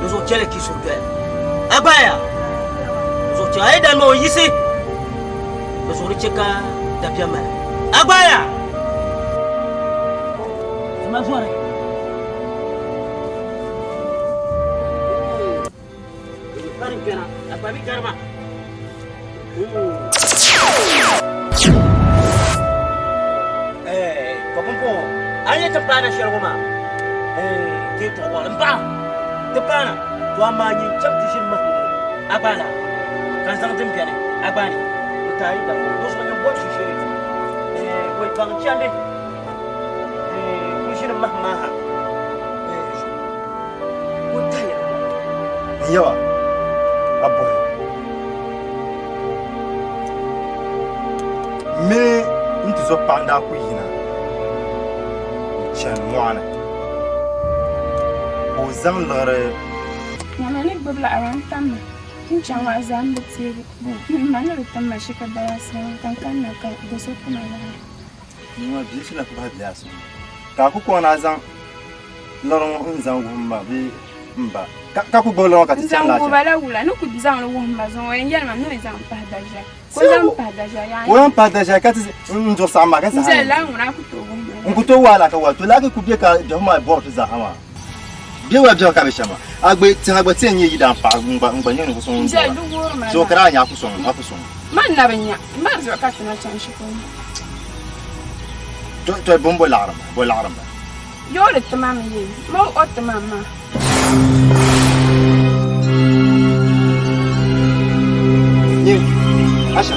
do so jere ki surga abaya so chai dan mo yisi do so richeka da piama abaya zama zuwa apa bicara mak? Kau kumpul, ayah tempat nasi rumah. je to wala ba te pana to amani cham ti shin ma abala kan sang tem piane abani utai da do so ngam bo shi shi wai bang chande ku shin ma ha utai yawa abo me nti zo panda ku yina chan mwana o zam lare Nyama ni gbabla aran tamma. Kin chan wa zan da tsiri. Bu mana da tamma shi ka da sai kan na ka da so kuma na. ni wa bi sila ku ba biya so ka ku ko na zan laro nzan gu mba bi mba ka ku bolo ka ti Zan la go bala wula no ku zan lo wumba zon wa yan ma no zan pa daja. Ko zan pa daja ya. wa pa da ja ka ti njo sa ma ka sa Zan la nguna ku to wumba. nkuto wala ka wa to la ku bi ka de ma bo to za ama bi wa bi ka be shama agbe ti enye yi dan pa ngba nyen ko so Zan du go ma. so kra nya ku so Man na banya. Ma zo ka tuna chan shi ko. to bombo laram Yo le tamam yi. Mo o tamam ma. ni asha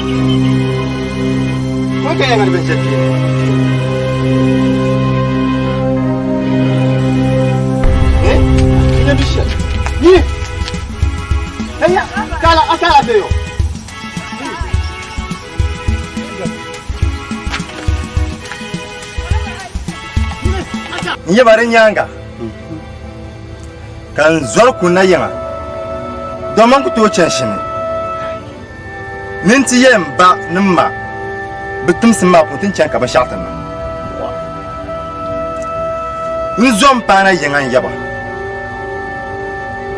ko ka yana ben jetti ina bisha ni aya kala akala beyo nye bare nyanga kan zor kunna yanga doman ku to chanshini ninti yem ba nimma bitim simma ku tin chanka ba shatana nzom pana yanga yaba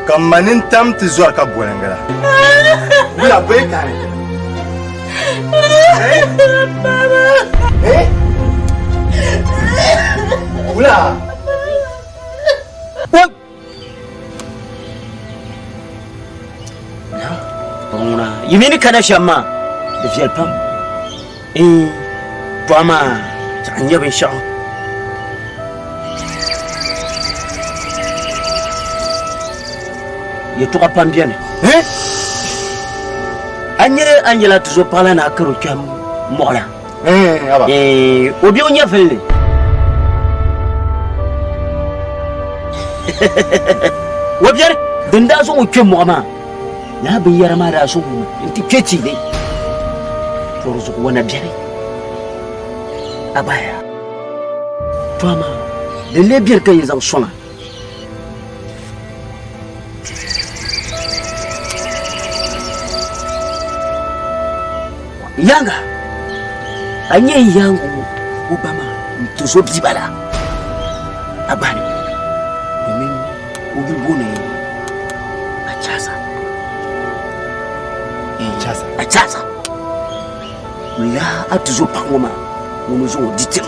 kan manin tam ti zor ka bolangala bula boy kare eh Ula. Bonguna yimini kana shama de fiel pam pama tanya ben sha ye to pam bien anyela toujours parler na karo kam mola aba obi onya felle wabjar dinda so ke mu'ama na biyar ma da su inti keci ne to su wani biyar a baya to ma da lebiyar kai zan sona yanga anye yangu ubama to so bibala abani ubi bune achaza la atuzo pangoma unuzo ditim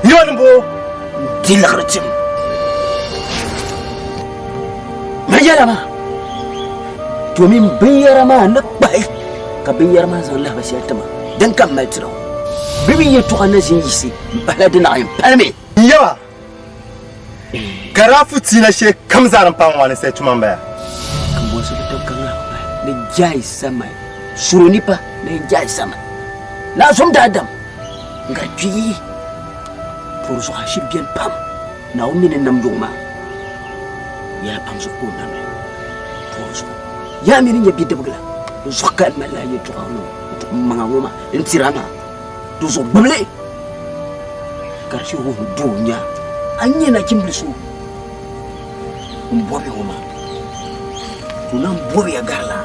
yonbo dilakhratim mayala ma to min bayara ma na bai ka bayara ma zan la basiyatama dan kan matro bibi ya to anazin yisi baladina ayim palme yawa karafu tina she kamzaran pamwa ne sai tuman baya kambo su to kan ne jai sama suruni pa ne jai sama la som da adam ngati pour so hashib bien pam na umine nam duma ya pam so ko nan pour so ya mi ni bi debugla so kal mala ye to hanu manga ngoma intirama to so buble karshe ho dunya anye na kimbliso mbobe ngoma tuna mbobe ya gala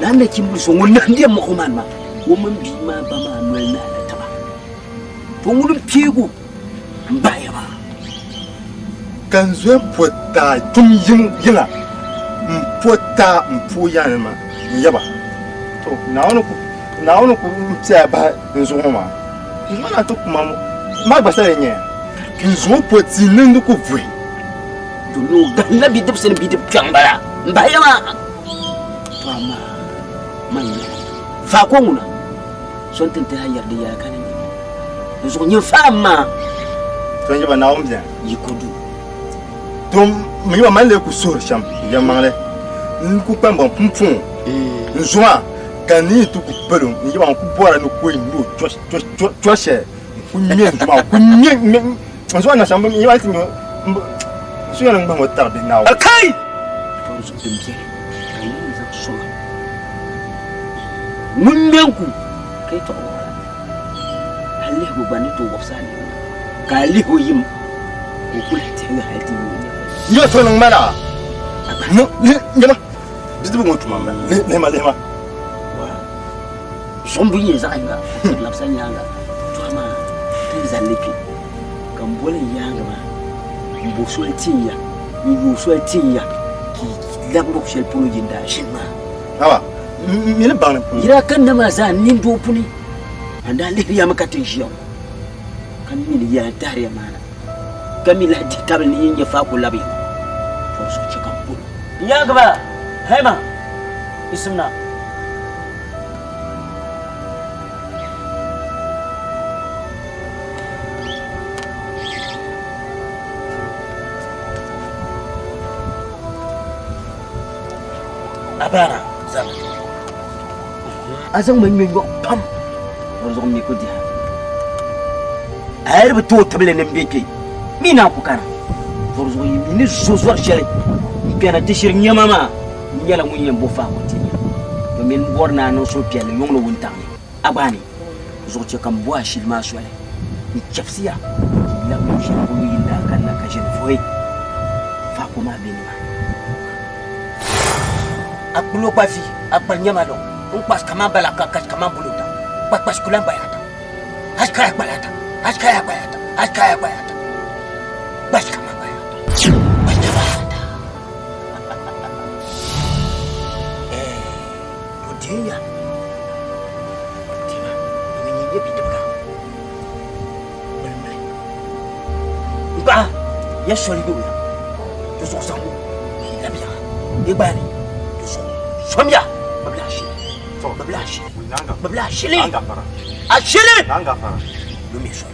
nanda kimbliso ngona ndiye mokoman ma woman bi ma ba ma noel na taba to ngulu piegu mbaya ba kan zo pota tum yinga mpota mpuya ma yaba to na wono ku tsa ba nzo ngoma mana to kuma ma gbasa yenye nzo poti nindu ku vuri dulu galla bi deb sen bi deb kambara mbaya ma fama manya fa ko nguna son tente ha yarde ya kan nzo nyi fama to nje ba na om bien yikudu to mi ba man le ku sur cham ya mangle ku pambo pumpun nzwa kani tu ku pelo ni ba ku bora no ku ni cho she ku nyen ma ku nyen nzwa na cham mi ba ti mi su yana ngba mo tarde nawo akai to su dimje kai ni za so mun yanku kai to halle go bani to wafsani ka liho yim ko kula tin halti ni yo to nang mala no ngama bidu mo tuma ne ma sombu ye za nga lapsan yanga to ma tin zalipi kan bole yanga ma mbo so tinya ni so tinya ki labro shel pulu jinda shilma awa mi le bang pulu ira kan na ma za nin do puni anda le ya makatin shi kan mi ya tare mana kamila di kabel ni nya fa ko labi to so ci kan pulu yanga ba hayma ismna abara zam azan man yo pam warzo mi ko dia ayar to tabele ne mbeke mina ku kana warzo yi ni zozo shere pena tishir nyamama nyala mun yembo fa ko tinya to min borna no so pele yonglo wuntan abani zo ce kan bo ashil ma so ni chafsiya la mun shi ko yinda kan na kashin foi fa kuma bini ma akulo bafi akbanya malo pas kama balaka kas kama buluta pas kulan bayata askaya bayata bas kama bayata udinya tima menyenye bidabka benar ba ya sholi do to so sangu hilabia ibani Somya, bablashi, ashili, lumisho.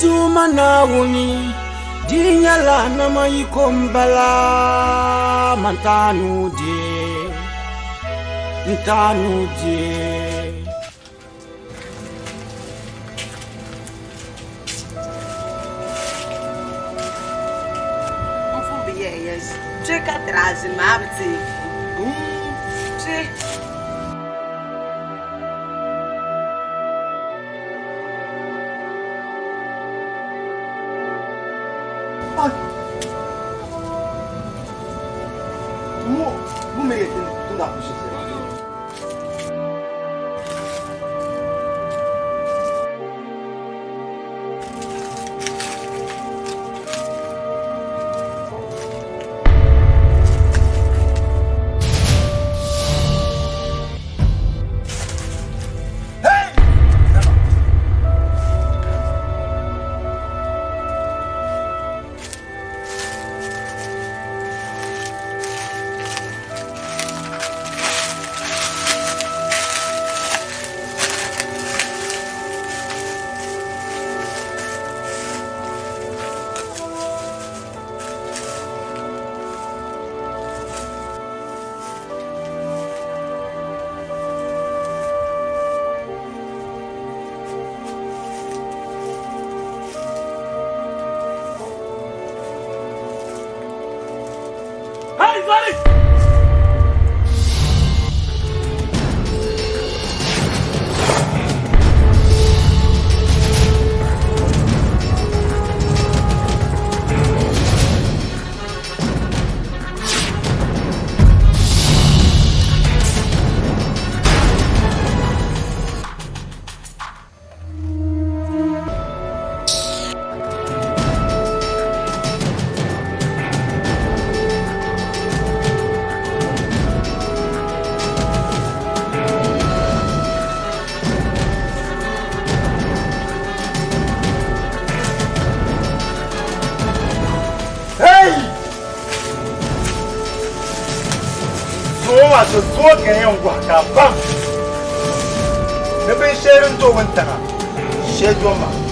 Tuma nauni dinyala nama ikombala mantanu die Yes, check out the Razimabti. masu zo ga yan gwaka bam na bin sherin to wantana shejo ma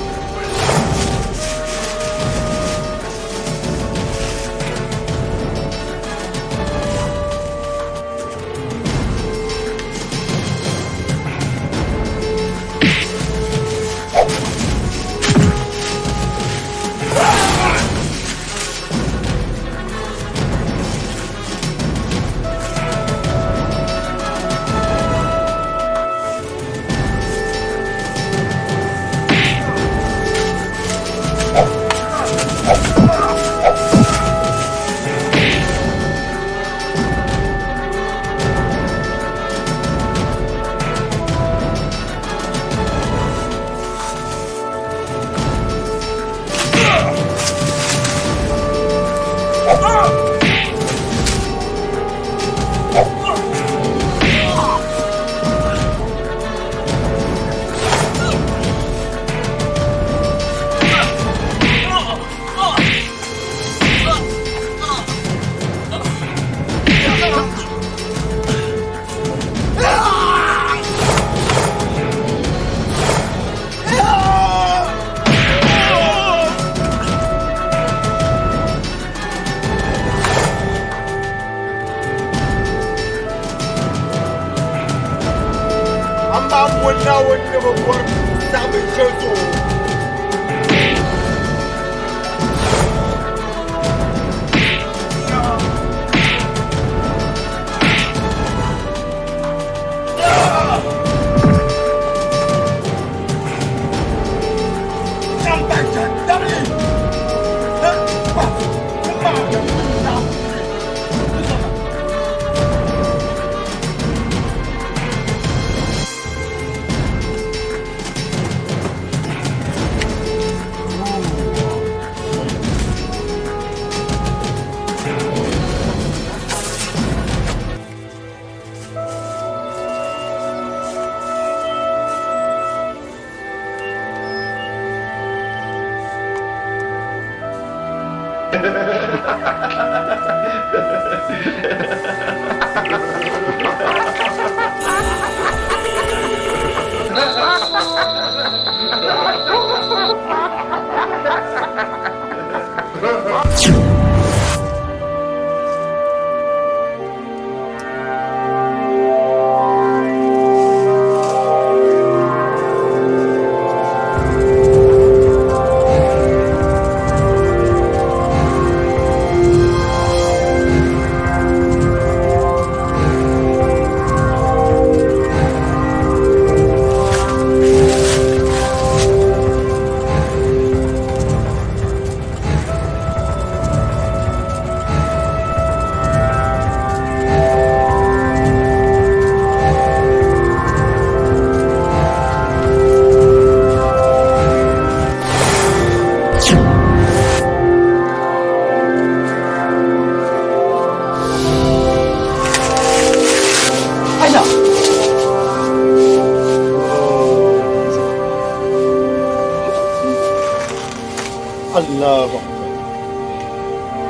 الله أكبر.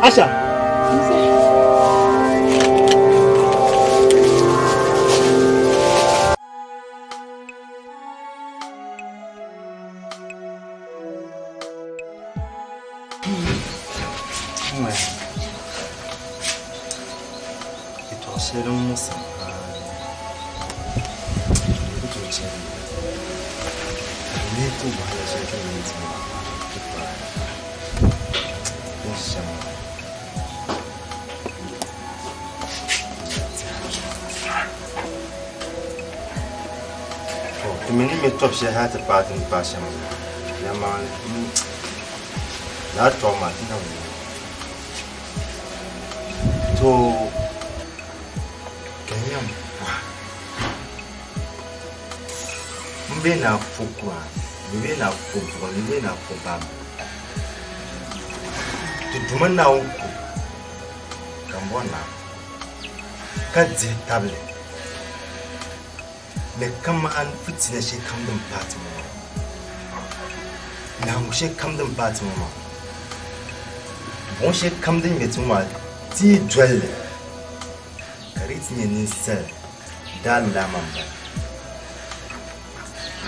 عشا Mini me top she had a part in passion. Yaman. Not trauma. To Kenyam. Mbena fukwa. Mbena fukwa. Mbena fukwa. Tudumana uku. Kambona. Kadzi table. Me kama an fitina she come them party mama. Na she come them party mama. Bon she come them met mama. Ti dwell. Karit ni ni sel. Dal la mamba.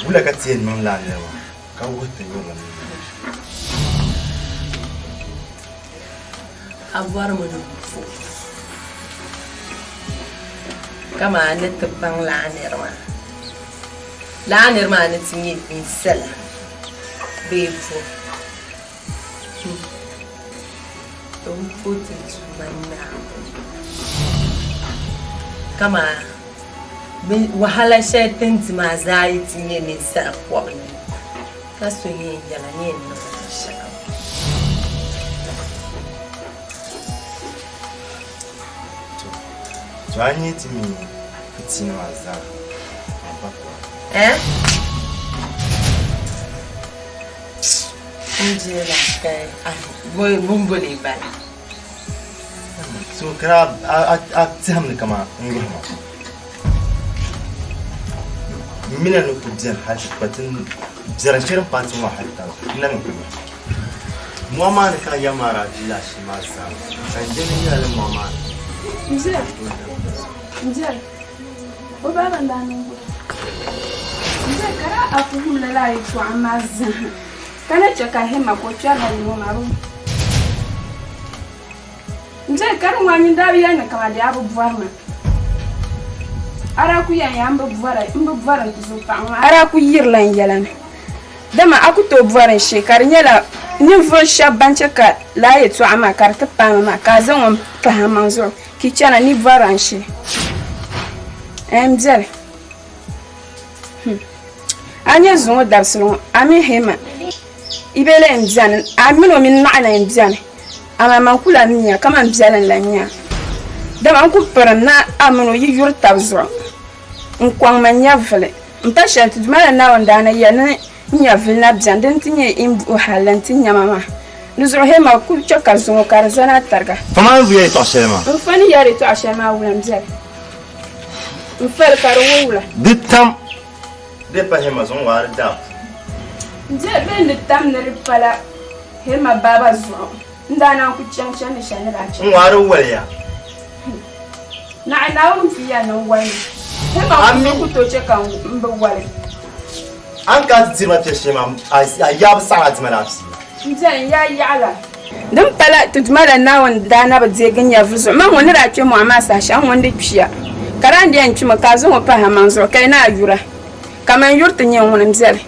Wula ka ti en la ne wa. Ka wote yo la. Avoir mo do. Kama anet bang la nerma. La nerma anet ni sela. Befo. Don't put it to my mouth. Kama wahala shetin ti mazai tinye ni sa kwa. Kaso ye yana ni no shaka. Joanie to me, it's in Waza. Eh? Boy, Bumboli back. So, crab, I tell him to come out. Mina no put them hatchet, but in Zerachero parts of my head. None of them. Mama can Yamara, Lash, Master, and then Mama. Njel, o baba ndani. Njel kara afuhum la itu amaza. Kana chaka hema ko twala ni maru. Njel kara wanyi ndabi yana kama dia abu bwarma. Ara ku ya yamba bwara, imbu bwara tuzo pa. Ara ku yirlan yalan. Dama aku to bwara shekar nyala ni vo shabanche ka la itu ama karta pa ma ka zan pa manzo. Kichana ni bwara nshi. Mzere. Anya zongo dabslo ami hema. Ibele mzana amino min ma'ana mzana. Ama mankula miya kama mzana la miya. Dama anku param na amino yi yur tabzo. Nkwang manya vle. Mtasha tudmala na wandana ya na nya vle na bzan den tinye imbu halanti nya mama. Nuzro hema ku choka zongo karzana targa. Comment vous êtes en schéma? Mfani yari to ashema wula mzere. Mfel karowula. Ditam de pa hema zon war da. Nje ben de tam ne ripala hema baba zo. Ndana ku chanchan shane la cha. War wala. Na mfiya no wani. Hema ku to cheka mbe wale. An ka zima te shema ayab salat malafsi. Nje ya YALA. dum pala tudmala nawon dana ba je ganya vuzo man woni ra ke mu amma sa shan wonde piya karande yan cuma ka zo pa ha manzo kai na yura kaman yurtin yan woni mzele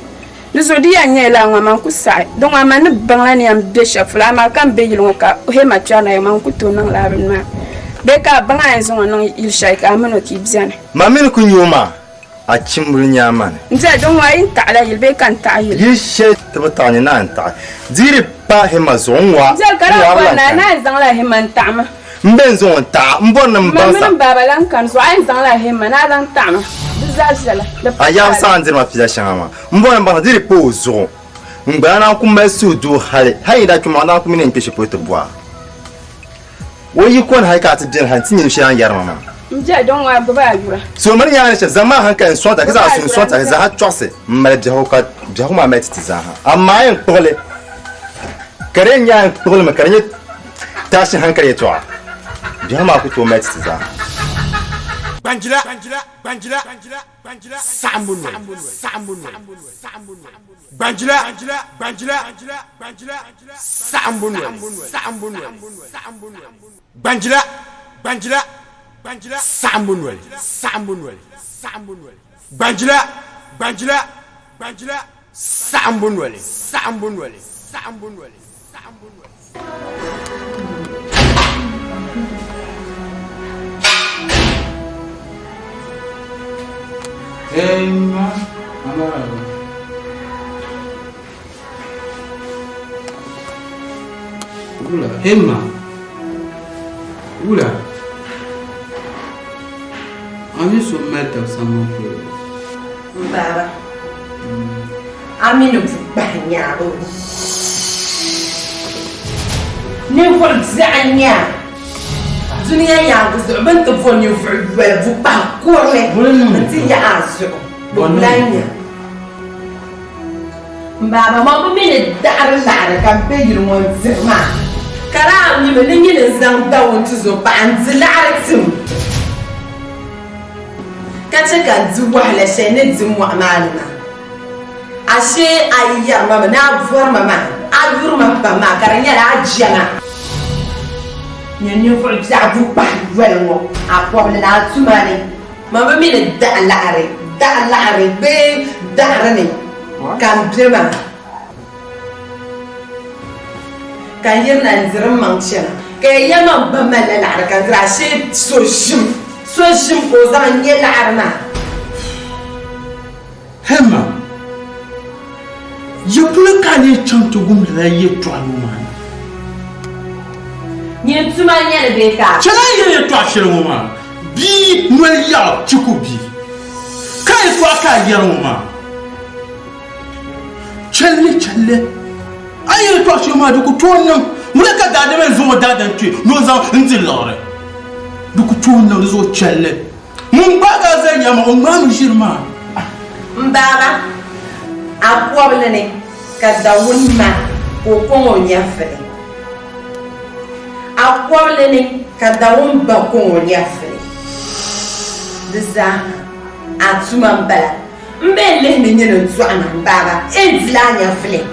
nizo dia nyela ngama ku sa don ama ne bangla ni am bishop la ma kan be yilo ka he ma chana ya man ku to nan la ma be ka banga en zo nan il shay ka amano ki bzane mamin ku nyuma a chimbul nyaman nja don wa in ta'ala yil be kan ta'il yi she tabtani nan ta diri pa he ma zongwa nja kara ko na zangla he man ta'ma mben zon ta mbon nan bansa mamin baba lan kan so ai zangla he man na dan ta'ma ayam sandir ma pisa shama mbona mbana diri pozo mbana ku mesu du hale hayda ku mana ku minen keshe poto bwa woyi kon hayka ta din han tin shi an yar mama nje don wa baba yura so mari ya ne zama hanka so ta kaza sun so ta za ha twase mare jaho ka jaho ma met ti za ha amma yin tole karen ya tole ma karen tashi hankali to jama ku to met ti za Banjira Sambun Banjira Sambun Banjira Sambun Banjira Sambun Emma, amara. Ula, Emma. Ula. Ami so meta samo ko. Baba. Ami no banhado. Nem for zanya. Dunia yang kezuban telefon you well buka kurle. Nanti ya asyik. Bolanya. Baba mama mene dar lara kan pe yirmo zema. Kara ni meningi ne zang dawon tuzo ban zilara tim. Kace kan zuwa la shene zimu amalina. Ashe ayya mama na vuar mama. Ayur mama karanya la ajana. Nyanyo for example ba welmo a problem na tumani mama mi ne da lare be darane kan blema kan yirna nzirin manction ke yama ba mala lare kan tra she so shim ko zan ye lare na Hema. Yepule kani chanto gumla ye twanuma. Nyen tuma nyane be ka. Chala ye to ashere mama. Bi nwel ya chikubi. Kai to aka yere mama. Challe. Aye to ashere mama du to nan. Mule ka da de zo da dan tu. No za nti lore. Du ko to nan zo challe. Mun ba ga zan ya ma ngam shirma. Mbaba. Akwa blene ka da wunma ko ko nyafre. Akwalene kadawun bakon yafre desa atuma mbala mbele ne nyene ntswana mbaba enzilanya fle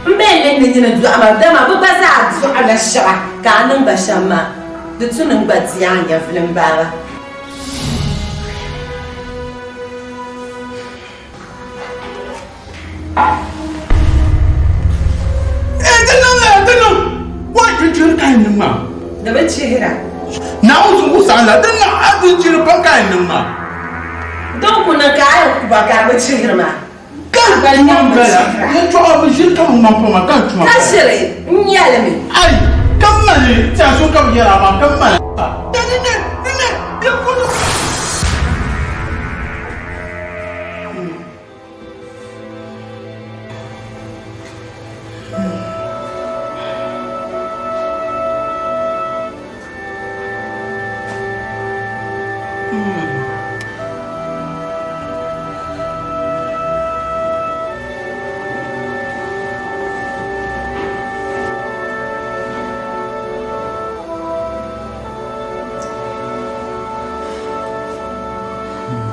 mbele ne nyene ntswana dama bubaza atswana shaba kanan bashama dutsunin batsiya fle mbaba Da ba chihira. Na uzu usala dan na abin jira banka nan ma. Don kuna ka ku ba ka ba chihira ma. Kan kan nan bala. Ya to abin jira kan man fa ma kan tuma. Ka shire nyale me. Ai kammale ta so ka yara ma kammale.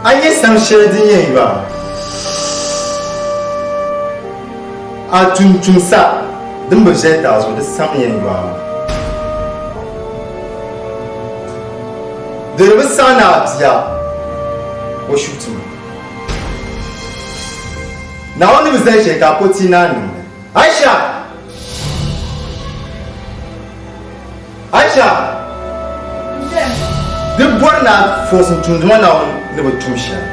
Anye sam shedin yayi ba a tum sa din bi ʒɛ daa zuɣu di sam yɛn yɔɣu di bi saɣi na bia o shuti mi naawuni bi zali shɛli ka a ko tii naa niŋdi Aisha di bɔri na foosi n tumdi ma naawuni ni bi tum shɛli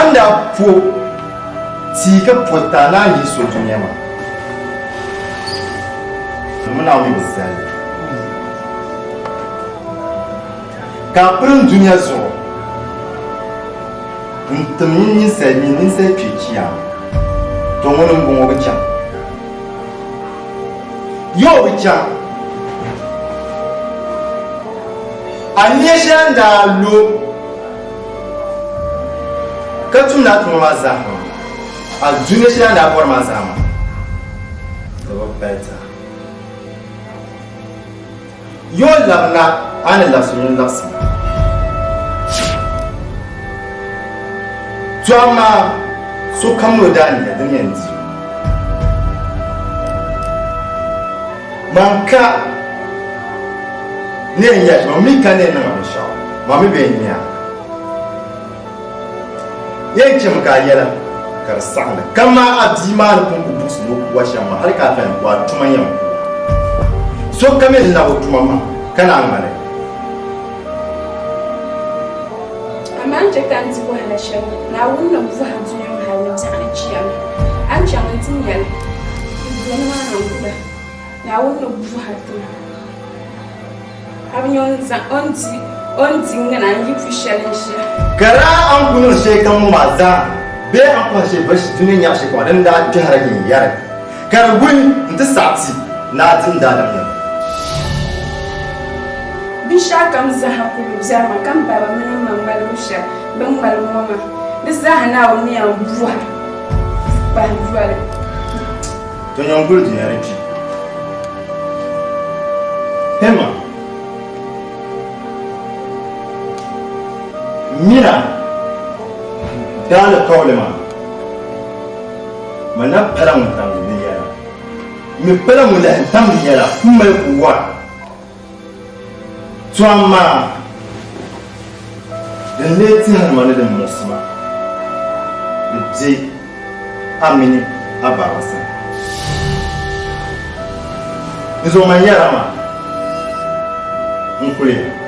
anda po tii ka pɔta naa yi so duniya ma mi naawuni bi zali ka a piri duniya zuɣu n tim ninsali kpɛkiya to ŋuni n bɔŋɔ bi chaŋ yoo bi chaŋ a nya shɛli daa lo ka tumda tuma maa zaa a duniya shɛli daa bɔri maa zaa ma ti bi pɛlta yoo labina a ni labisi ŋun labisi Tuama so kamno dani da duniyan ji manka ne ya mami ka ne na masha mami be nya yanke muka yala kar sa'ala kama abdi ma na kun busu no washa ma har ka fa wa tuman yam so kame na wa tumama kana ngale man je kan ti wahala shɛm naawuni na vuha duniya maa ni biɛɣuni chiyam an chaŋ n ti nyɛli duni maa na nkula naawuni na vuha tima a bi nyɛ on di ŋana n yi pu shɛli n ʒiya kara an kunu she kan mu ma za be an kun she ba shi duniya ya shi kwa dan da jahara yin yare kar gun nti sati na tin da da Bisha kam zaha kulu zama kam baba mini mammal musha ban mal mama bi zaha na woni an buha ba buha to nyongul di yare ki hema mina dala kawlema mana param tam di yara mi param la tam di yara kuma kuwa Tuama the late harmony the Musma the J Amini Abawasa is on my yarama Uncle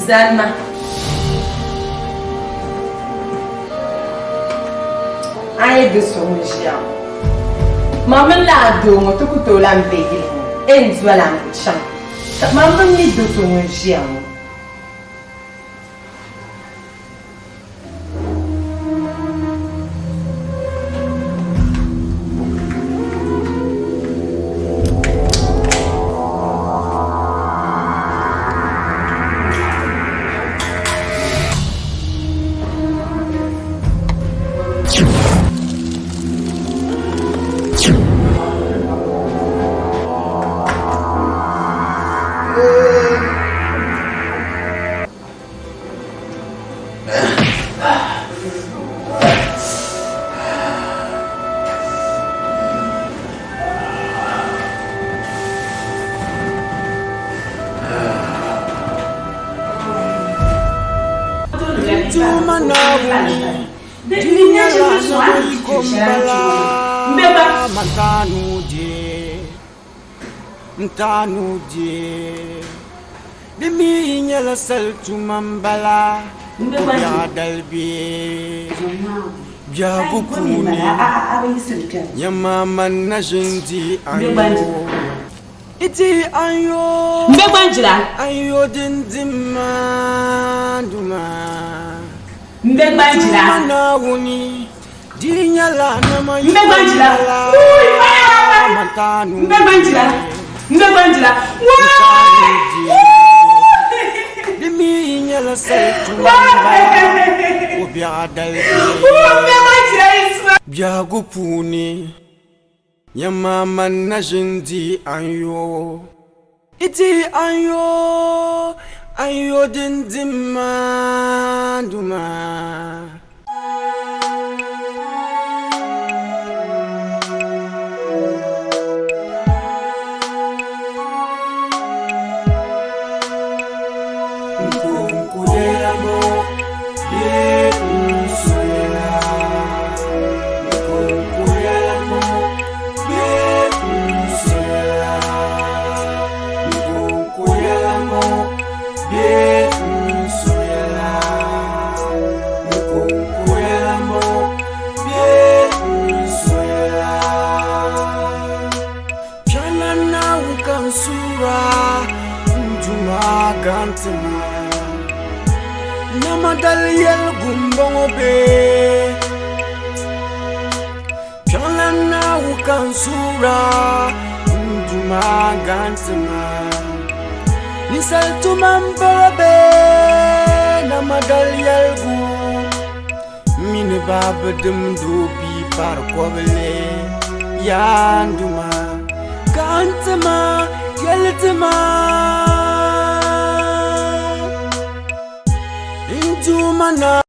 Zalma ai do so mjia mama la do mo to kuto la mbegi enzu la mcham mama ni do so mjia Tanuje demi nyala saltu mambala ya dalbi ya bukuni ya mama na jinti ayo iti ayo ayo dindima duma na wuni dinyala na mayu matanu Ndebanjila. Demi nyala saltu mambala ubya dalbi biago puni yamama na jindi anyo iti anyo dindima duma Namadal yel gumbongo be Pialana ukan sura Nduma gantama Nisal tumambara be Namadal yel gu Mine baba dumdubi par kwabele Ya nduma gantama yeltama Mana